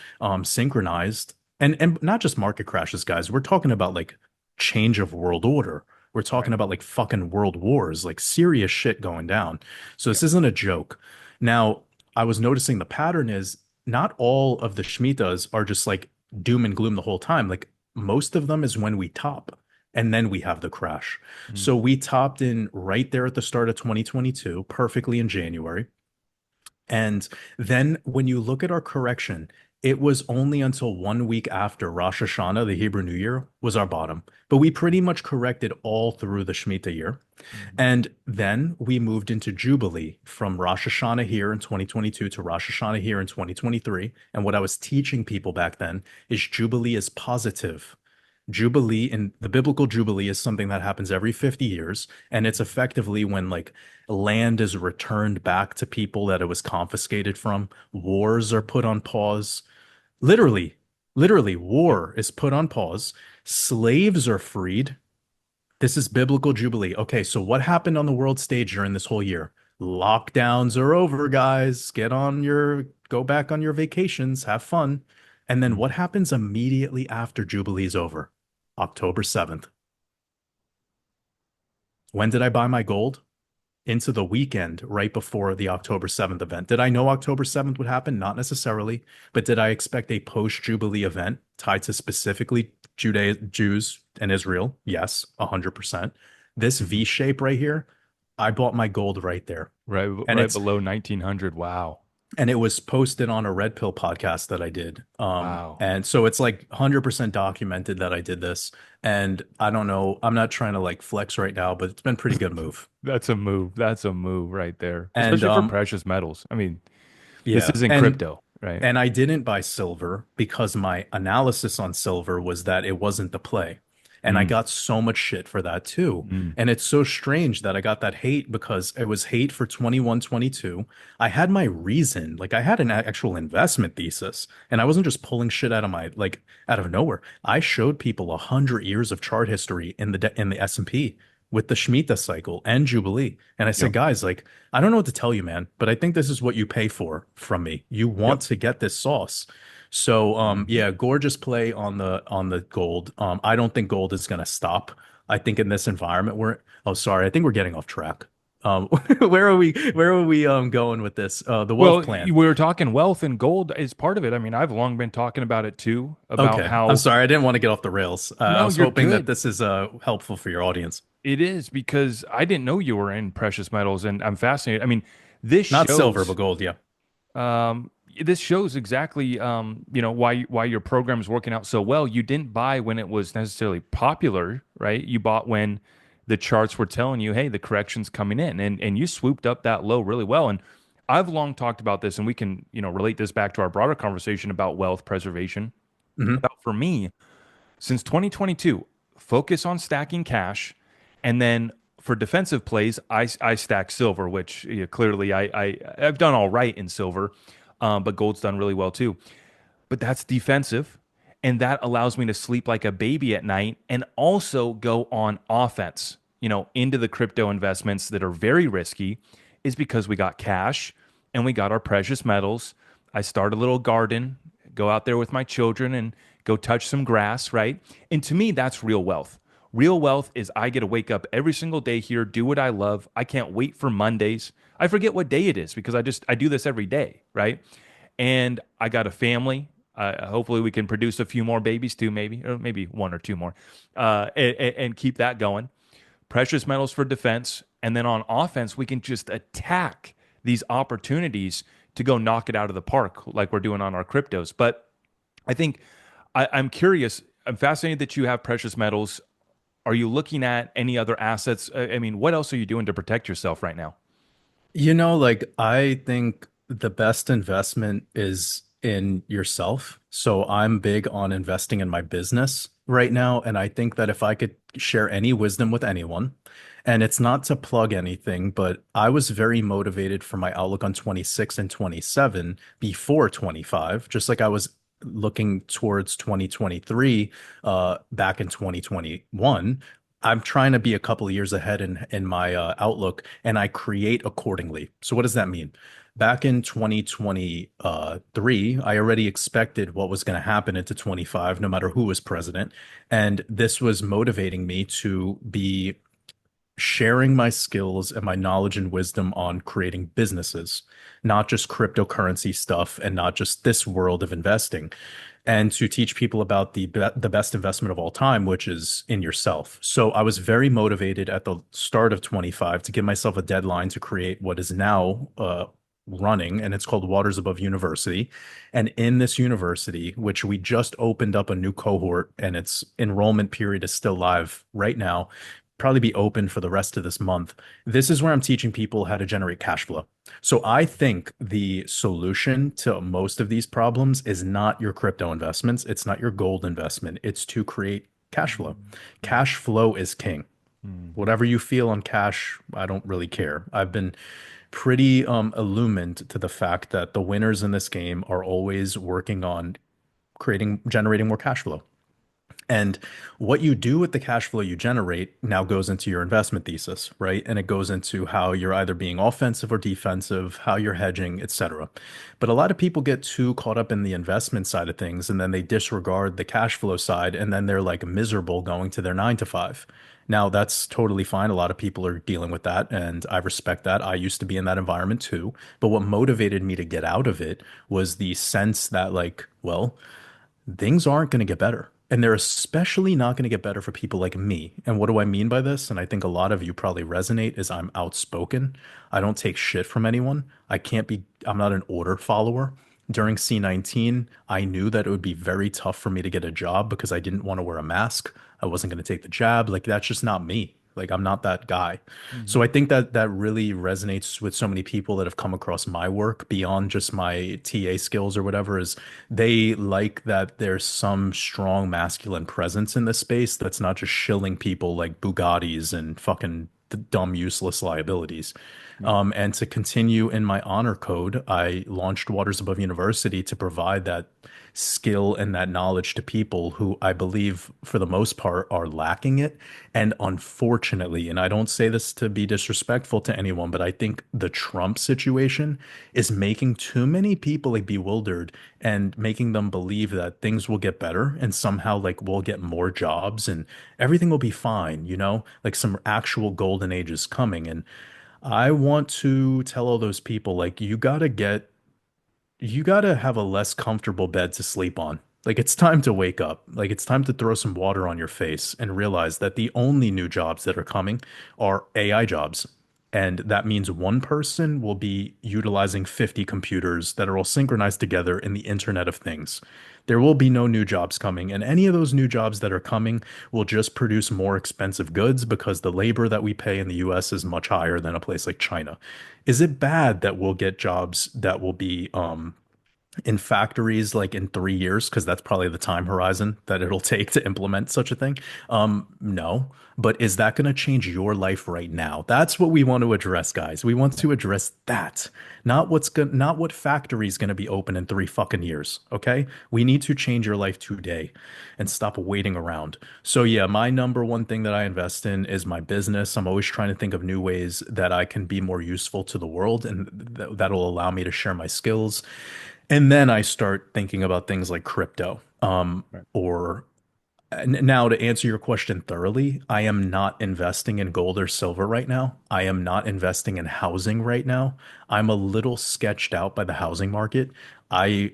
synchronized, and not just market crashes, guys. We're talking about like change of world order. We're talking Right. about like fucking world wars, like serious shit going down. So this Yep. isn't a joke. Now, I was noticing the pattern is not all of the Shmitas are just like doom and gloom the whole time. Like most of them is when we top and then we have the crash. Mm, So we topped in right there at the start of 2022, perfectly in January. And then when you look at our correction, it was only until 1 week after Rosh Hashanah, the Hebrew New Year, was our bottom. But we pretty much corrected all through the Shemitah year. mhm, And then we moved into Jubilee from Rosh Hashanah here in 2022 to Rosh Hashanah here in 2023. And what I was teaching people back then is Jubilee is positive. Jubilee and the biblical Jubilee is something that happens every 50 years. And it's effectively when like land is returned back to people that it was confiscated from. Wars are put on pause. Literally, literally, yep. war is put on pause. Slaves are freed. This is biblical Jubilee. Okay, so what happened on the world stage during this whole year? Lockdowns are over, guys. Go back on your vacations, have fun. And then Mm. what happens immediately after Jubilee's over? October 7th. When did I buy my gold? Into the weekend right before the October 7th event. Did I know October 7th would happen? Not necessarily, but did I expect a post-Jubilee event tied to specifically Jews and Israel? Yes, 100%. This Mhm. V shape right here, I bought my gold right there. Right, And right it's below 1900. Wow. and it was posted on a Red Pill podcast that I did. Wow. And so it's like 100% documented that I did this. And I don't know, I'm not trying to like flex right now, but it's been a pretty good move. That's a move. That's a move right there, And especially for precious metals. I mean, this yeah, isn't crypto, right? and I didn't buy silver because my analysis on silver was that it wasn't the play. And I Mm, got so much shit for that too. mm, And it's so strange that I got that hate because it was hate for 21, 22. I had my reason, like I had an actual investment thesis, and I wasn't just pulling shit out of my like out of nowhere. I showed people 100 years of chart history in the S&P with the Schmita cycle and Jubilee. And I said, yep. guys, like I don't know what to tell you, man, but I think this is what you pay for from me. You want Yep. to get this sauce. So Mhm. yeah, gorgeous play on the gold. I don't think gold is gonna stop. I think in this environment oh sorry, I think we're getting off track. Where are we going with this? The wealth Well, plan. we were talking wealth and gold is part of it. I mean, I've long been talking about it too, about Okay. I'm how sorry, I didn't want to get off the rails. I no, was you're hoping that good. this is helpful for your audience. It is because I didn't know you were in precious metals and I'm fascinated. I mean, this Not silver, shows but gold, yeah. this shows exactly why your program is working out so well. You didn't buy when it was necessarily popular, right? You bought when the charts were telling you, hey, the correction's coming in, and you swooped up that low really well. And I've long talked about this, and we can relate this back to our broader conversation about wealth preservation. Hmm. About for me, since 2022, focus on stacking cash, and then for defensive plays, I stack silver, which clearly I've done all right in silver, but gold's done really well too. But that's defensive, and that allows me to sleep like a baby at night, and also go on offense. Into the crypto investments that are very risky, is because we got cash and we got our precious metals. I start a little garden, go out there with my children and go touch some grass, right? And to me, that's real wealth. Real wealth is I get to wake up every single day here, do what I love. I can't wait for Mondays. I forget what day it is because I do this every day, right? And I got a family. Hopefully, we can produce a few more babies too, maybe, or maybe one or two more, and keep that going. Precious metals for defense, and then on offense, we can just attack these opportunities to go knock it out of the park, like we're doing on our cryptos. But I think I'm curious. I'm fascinated that you have precious metals. Are you looking at any other assets? I mean, what else are you doing to protect yourself right now? Like I think the best investment is in yourself. So I'm big on investing in my business right now. And I think that if I could share any wisdom with anyone, and it's not to plug anything, but I was very motivated for my outlook on 26 and 27 before 25, just like I was looking towards 2023 back in 2021. I'm trying to be a couple of years ahead in my outlook, and I create accordingly. So what does that mean? Back in 2023, I already expected what was going to happen into 25, no matter who was president, and this was motivating me to be sharing my skills and my knowledge and wisdom on creating businesses, not just cryptocurrency stuff and not just this world of investing, and to teach people about the best investment of all time, which is in yourself. So I was very motivated at the start of 25 to give myself a deadline to create what is now running, and it's called Waters Above University. And in this university, which we just opened up a new cohort, and its enrollment period is still live right now, probably be open for the rest of this month. This is where I'm teaching people how to generate cash flow. So I think the solution to most of these problems is not your crypto investments. It's not your gold investment. It's to create cash flow. Cash flow is king. Mhm. Whatever you feel on cash, I don't really care. I've been pretty illumined to the fact that the winners in this game are always working on generating more cash flow. And what you do with the cash flow you generate now goes into your investment thesis, right? And it goes into how you're either being offensive or defensive, how you're hedging, etc. But a lot of people get too caught up in the investment side of things and then they disregard the cash flow side and then they're like miserable going to their 9 to 5. Now, that's totally fine. A lot of people are dealing with that, and I respect that. I used to be in that environment too. But what motivated me to get out of it was the sense that, like, well, things aren't going to get better. And they're especially not going to get better for people like me. And what do I mean by this? And I think a lot of you probably resonate is I'm outspoken. I don't take shit from anyone. I'm not an order follower. During C19, I knew that it would be very tough for me to get a job because I didn't want to wear a mask. I wasn't going to take the jab. Like, that's just not me. Like, I'm not that guy. So Mhm. I think that that really resonates with so many people that have come across my work beyond just my TA skills or whatever, is they like that there's some strong masculine presence in this space that's not just shilling people like Bugattis and fucking dumb, useless liabilities. Yeah. And to continue in my honor code, I launched Waters Above University to provide that skill and that knowledge to people who I believe, for the most part, are lacking it. And unfortunately, and I don't say this to be disrespectful to anyone, but I think the Trump situation is making too many people like bewildered and making them believe that things will get better and somehow like we'll get more jobs and everything will be fine, like some actual golden age is coming. And I want to tell all those people, like, you gotta have a less comfortable bed to sleep on. Like, it's time to wake up. Like, it's time to throw some water on your face and realize that the only new jobs that are coming are AI jobs. And that means one person will be utilizing 50 computers that are all synchronized together in the Internet of Things. There will be no new jobs coming, and any of those new jobs that are coming will just produce more expensive goods because the labor that we pay in the US is much higher than a place like China. Is it bad that we'll get jobs that will be in factories like in 3 years, because that's probably the time horizon that it'll take to implement such a thing? No. But is that going to change your life right now? That's what we want to address, guys. We want to address that, not what factory is going to be open in 3 fucking years. Okay, we need to change your life today and stop waiting around. So yeah, my number one thing that I invest in is my business. I'm always trying to think of new ways that I can be more useful to the world, and that'll allow me to share my skills. And then I start thinking about things like crypto. Right. Or Now, to answer your question thoroughly, I am not investing in gold or silver right now. I am not investing in housing right now. I'm a little sketched out by the housing market. I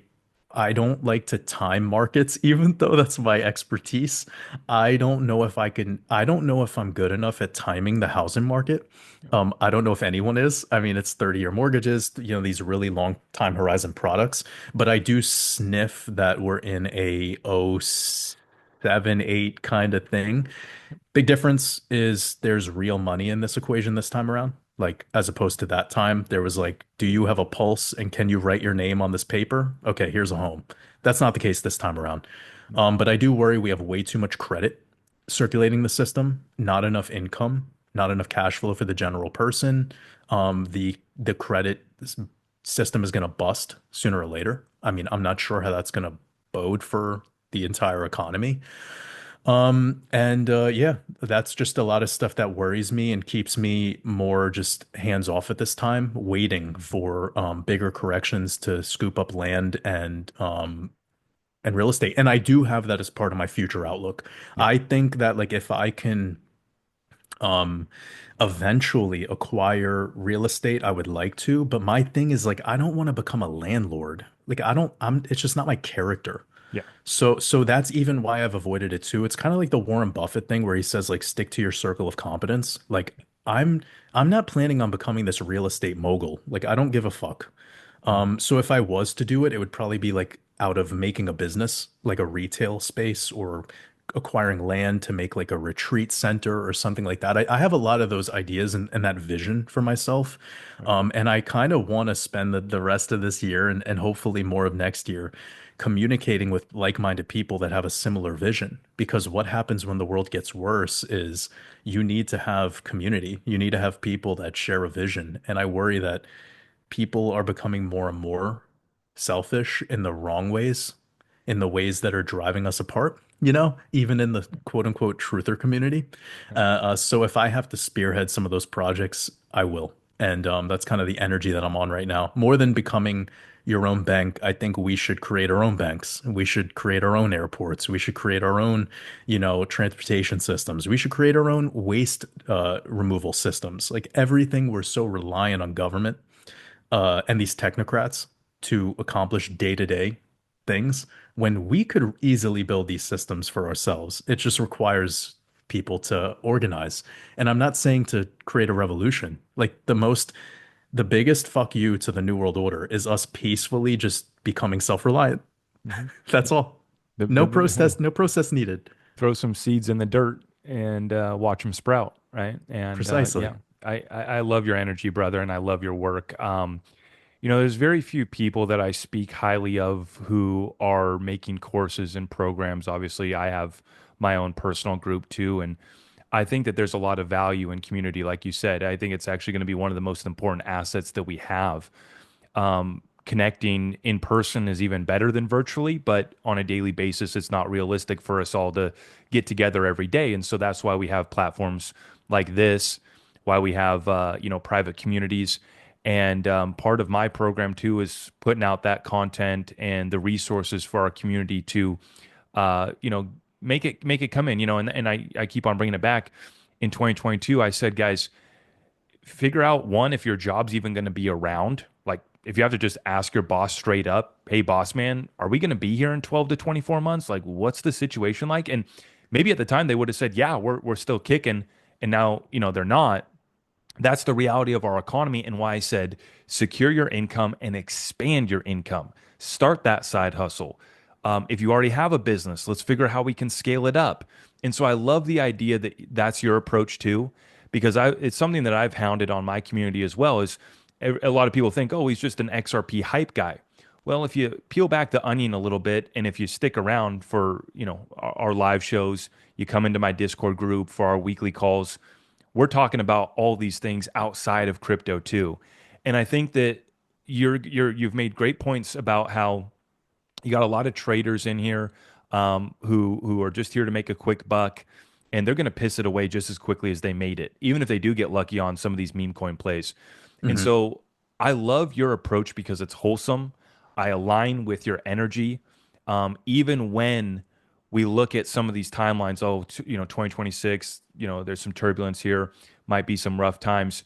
I don't like to time markets, even though that's my expertise. I don't know if I'm good enough at timing the housing market. I don't know if anyone is. I mean, it's 30-year mortgages, these really long time horizon products, but I do sniff that we're in a 07, 8 kind of thing. Big difference is there's real money in this equation this time around. Like, as opposed to that time, there was like, do you have a pulse and can you write your name on this paper? Okay, here's a home. That's not the case this time around. But I do worry we have way too much credit circulating the system, not enough income, not enough cash flow for the general person. The credit system is going to bust sooner or later. I mean, I'm not sure how that's going to bode for the entire economy. And Yeah, that's just a lot of stuff that worries me and keeps me more just hands off at this time, waiting for bigger corrections to scoop up land and real estate. And I do have that as part of my future outlook. Yeah. I think that, like, if I can Um, Eventually acquire real estate, I would like to, but my thing is like I don't want to become a landlord. Like I don't, it's just not my character. Yeah. So that's even why I've avoided it too. It's kind of like the Warren Buffett thing where he says like stick to your circle of competence. Like I'm I'm not planning on becoming this real estate mogul. Like I don't give a fuck. Mhm. So if I was to do it, it would probably be like out of making a business, like a retail space or acquiring land to make like a retreat center or something like that. I have a lot of those ideas and that vision for myself. Right. And I kind of want to spend the rest of this year and hopefully more of next year communicating with like-minded people that have a similar vision. Because what happens when the world gets worse is you need to have community. You need to have people that share a vision. And I worry that people are becoming more and more selfish in the wrong ways, in the ways that are driving us apart, even in the quote unquote truther community. So if I have to spearhead some of those projects, I will. And that's kind of the energy that I'm on right now. More than becoming your own bank, I think we should create our own banks. We should create our own airports. We should create our own, transportation systems. We should create our own waste removal systems. Like everything, we're so reliant on government and these technocrats to accomplish day-to-day things when we could easily build these systems for ourselves. It just requires people to organize. And I'm not saying to create a revolution. Like the biggest fuck you to the New World Order is us peacefully just becoming self-reliant. Hmm. That's all. Hey, No process needed. throw some seeds in the dirt and watch them sprout, right? And Precisely. yeah, I love your energy, brother, and I love your work. There's very few people that I speak highly of who are making courses and programs. Obviously, I have my own personal group too, and I think that there's a lot of value in community, like you said. I think it's actually going to be one of the most important assets that we have. Connecting in person is even better than virtually, but on a daily basis, it's not realistic for us all to get together every day. And so that's why we have platforms like this, why we have private communities. And part of my program too is putting out that content and the resources for our community to, uh, you know, make it come in. And I keep on bringing it back. In 2022, I said, guys, figure out one, if your job's even going to be around. Like if you have to just ask your boss straight up, hey boss man, are we going to be here in 12 to 24 months? Like what's the situation like? And maybe at the time they would have said, yeah, we're still kicking. And now, they're not. That's the reality of our economy, and why I said secure your income and expand your income. Start that side hustle. If you already have a business, let's figure out how we can scale it up. And so I love the idea that that's your approach too, because it's something that I've hounded on my community as well. Is a lot of people think, oh, he's just an XRP hype guy. Well, if you peel back the onion a little bit, and if you stick around for our live shows, you come into my Discord group for our weekly calls, we're talking about all these things outside of crypto too. And I think that you've made great points about how you got a lot of traders in here, who are just here to make a quick buck, and they're going to piss it away just as quickly as they made it, even if they do get lucky on some of these meme coin plays. And Hmm. so I love your approach because it's wholesome. I align with your energy, even when we look at some of these timelines. 2026. There's some turbulence here, might be some rough times.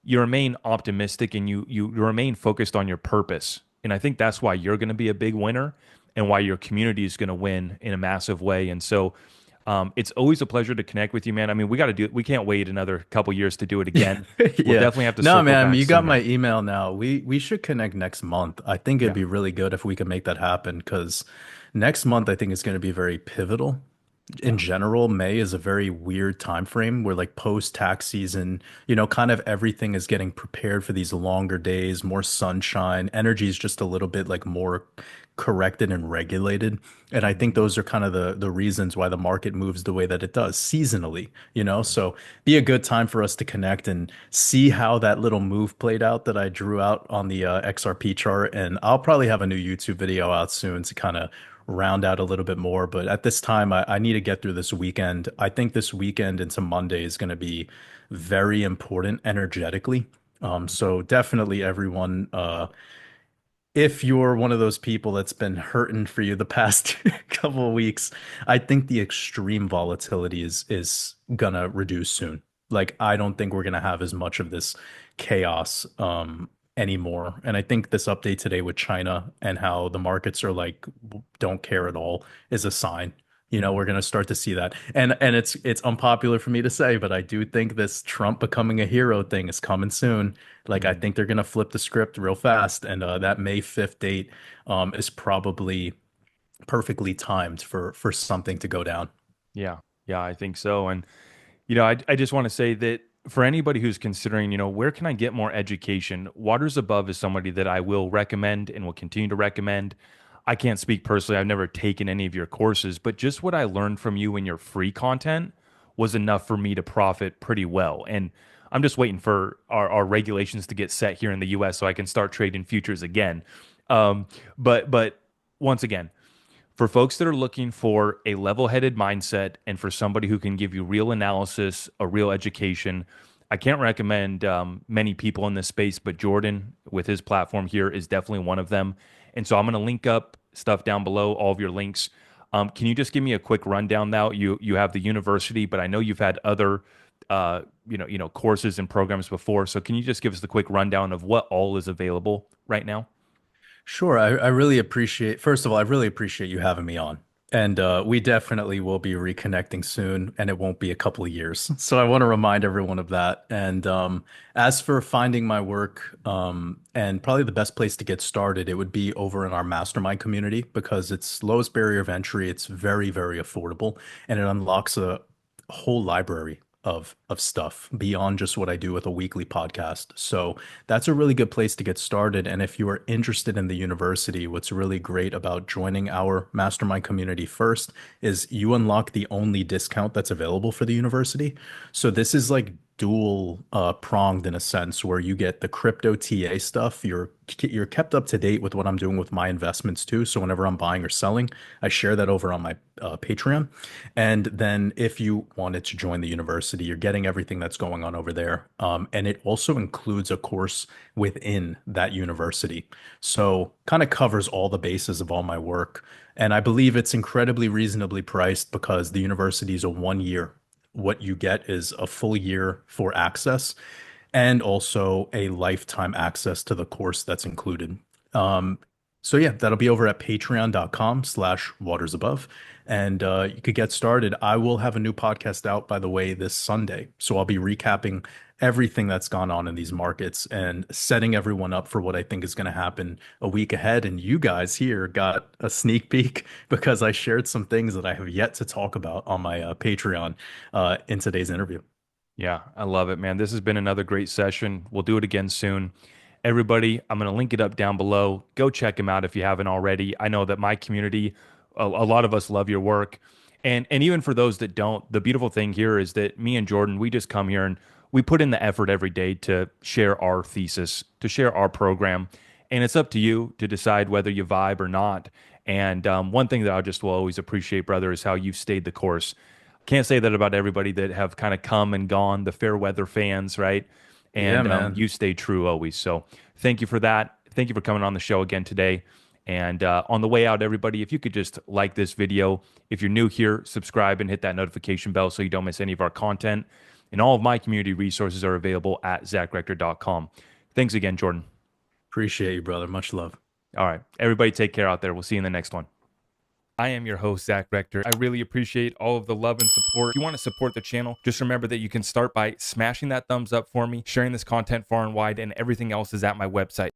You remain optimistic, and you remain focused on your purpose. And I think that's why you're going to be a big winner, and why your community is going to win in a massive way. And so it's always a pleasure to connect with you, man. I mean, we can't wait another couple years to do it again. We'll Yeah. definitely have to No, circle man, back you got my sooner. email now. We should connect next month. I think it'd Yeah. be really good if we could make that happen because next month I think is going to be very pivotal. In Yeah. general, May is a very weird time frame where like post tax season, kind of everything is getting prepared for these longer days, more sunshine. Energy is just a little bit like more corrected and regulated. And I think Mhm. those are kind of the reasons why the market moves the way that it does seasonally. Yeah. So be a good time for us to connect and see how that little move played out that I drew out on the XRP chart. And I'll probably have a new YouTube video out soon to kind of round out a little bit more. But at this time, I need to get through this weekend. I think this weekend into Monday is going to be very important energetically. Okay. So definitely everyone, if you're one of those people that's been hurting for you the past couple of weeks, I think the extreme volatility is gonna reduce soon. Like, I don't think we're going to have as much of this chaos anymore. And I think this update today with China and how the markets are like don't care at all is a sign. You know, we're going to start to see that. And it's unpopular for me to say, but I do think this Trump becoming a hero thing is coming soon. Like, I Mhm. think they're going to flip the script real fast, and that May 5th date is probably perfectly timed for something to go down. Yeah, yeah, I think so. And I just want to say that for anybody who's considering, where can I get more education? Waters Above is somebody that I will recommend and will continue to recommend. I can't speak personally. I've never taken any of your courses, but just what I learned from you in your free content was enough for me to profit pretty well. And I'm just waiting for our regulations to get set here in the US so I can start trading futures again. But once again, for folks that are looking for a level-headed mindset and for somebody who can give you real analysis, a real education, I can't recommend many people in this space, but Jordan with his platform here is definitely one of them. And so I'm going to link up stuff down below, all of your links. Can you just give me a quick rundown now? You have the university, but I know you've had other courses and programs before. So can you just give us the quick rundown of what all is available right now? Sure. I really appreciate, first of all, I really appreciate you having me on. And we definitely will be reconnecting soon, and it won't be a couple of years. So I want to remind everyone of that. And as for finding my work, and probably the best place to get started, it would be over in our mastermind community because it's lowest barrier of entry. It's very, very affordable, and it unlocks a whole library of stuff beyond just what I do with a weekly podcast. So that's a really good place to get started. And if you are interested in the university, what's really great about joining our mastermind community first is you unlock the only discount that's available for the university. So this is like dual pronged in a sense where you get the crypto TA stuff. You're kept up to date with what I'm doing with my investments too. So whenever I'm buying or selling, I share that over on my Patreon. And then if you wanted to join the university, you're getting everything that's going on over there. And it also includes a course within that university. So kind of covers all the bases of all my work. And I believe it's incredibly reasonably priced because the university is a 1 year. What you get is a full year for access and also a lifetime access to the course that's included. Um, so yeah, that'll be over at patreon.com/watersabove. And you could get started. I will have a new podcast out, by the way, this Sunday. So I'll be recapping everything that's gone on in these markets and setting everyone up for what I think is going to happen a week ahead. And you guys here got a sneak peek because I shared some things that I have yet to talk about on my Patreon in today's interview. Yeah, I love it, man. This has been another great session. We'll do it again soon. Everybody, I'm going to link it up down below. Go check him out if you haven't already. I know that my community, a lot of us love your work. And even for those that don't, the beautiful thing here is that me and Jordan, we just come here and we put in the effort every day to share our thesis, to share our program. And it's up to you to decide whether you vibe or not. And one thing that I just will always appreciate, brother, is how you've stayed the course. Can't say that about everybody that have kind of come and gone, the fair weather fans, right? Yeah, And man. you stay true always. So thank you for that. Thank you for coming on the show again today. And on the way out, everybody, if you could just like this video, if you're new here, subscribe and hit that notification bell so you don't miss any of our content. And all of my community resources are available at zachrector.com. Thanks again, Jordan. Appreciate you, brother. Much love. All right. Everybody take care out there. We'll see you in the next one. I am your host, Zach Rector. I really appreciate all of the love and support. If you want to support the channel, just remember that you can start by smashing that thumbs up for me, sharing this content far and wide, and everything else is at my website.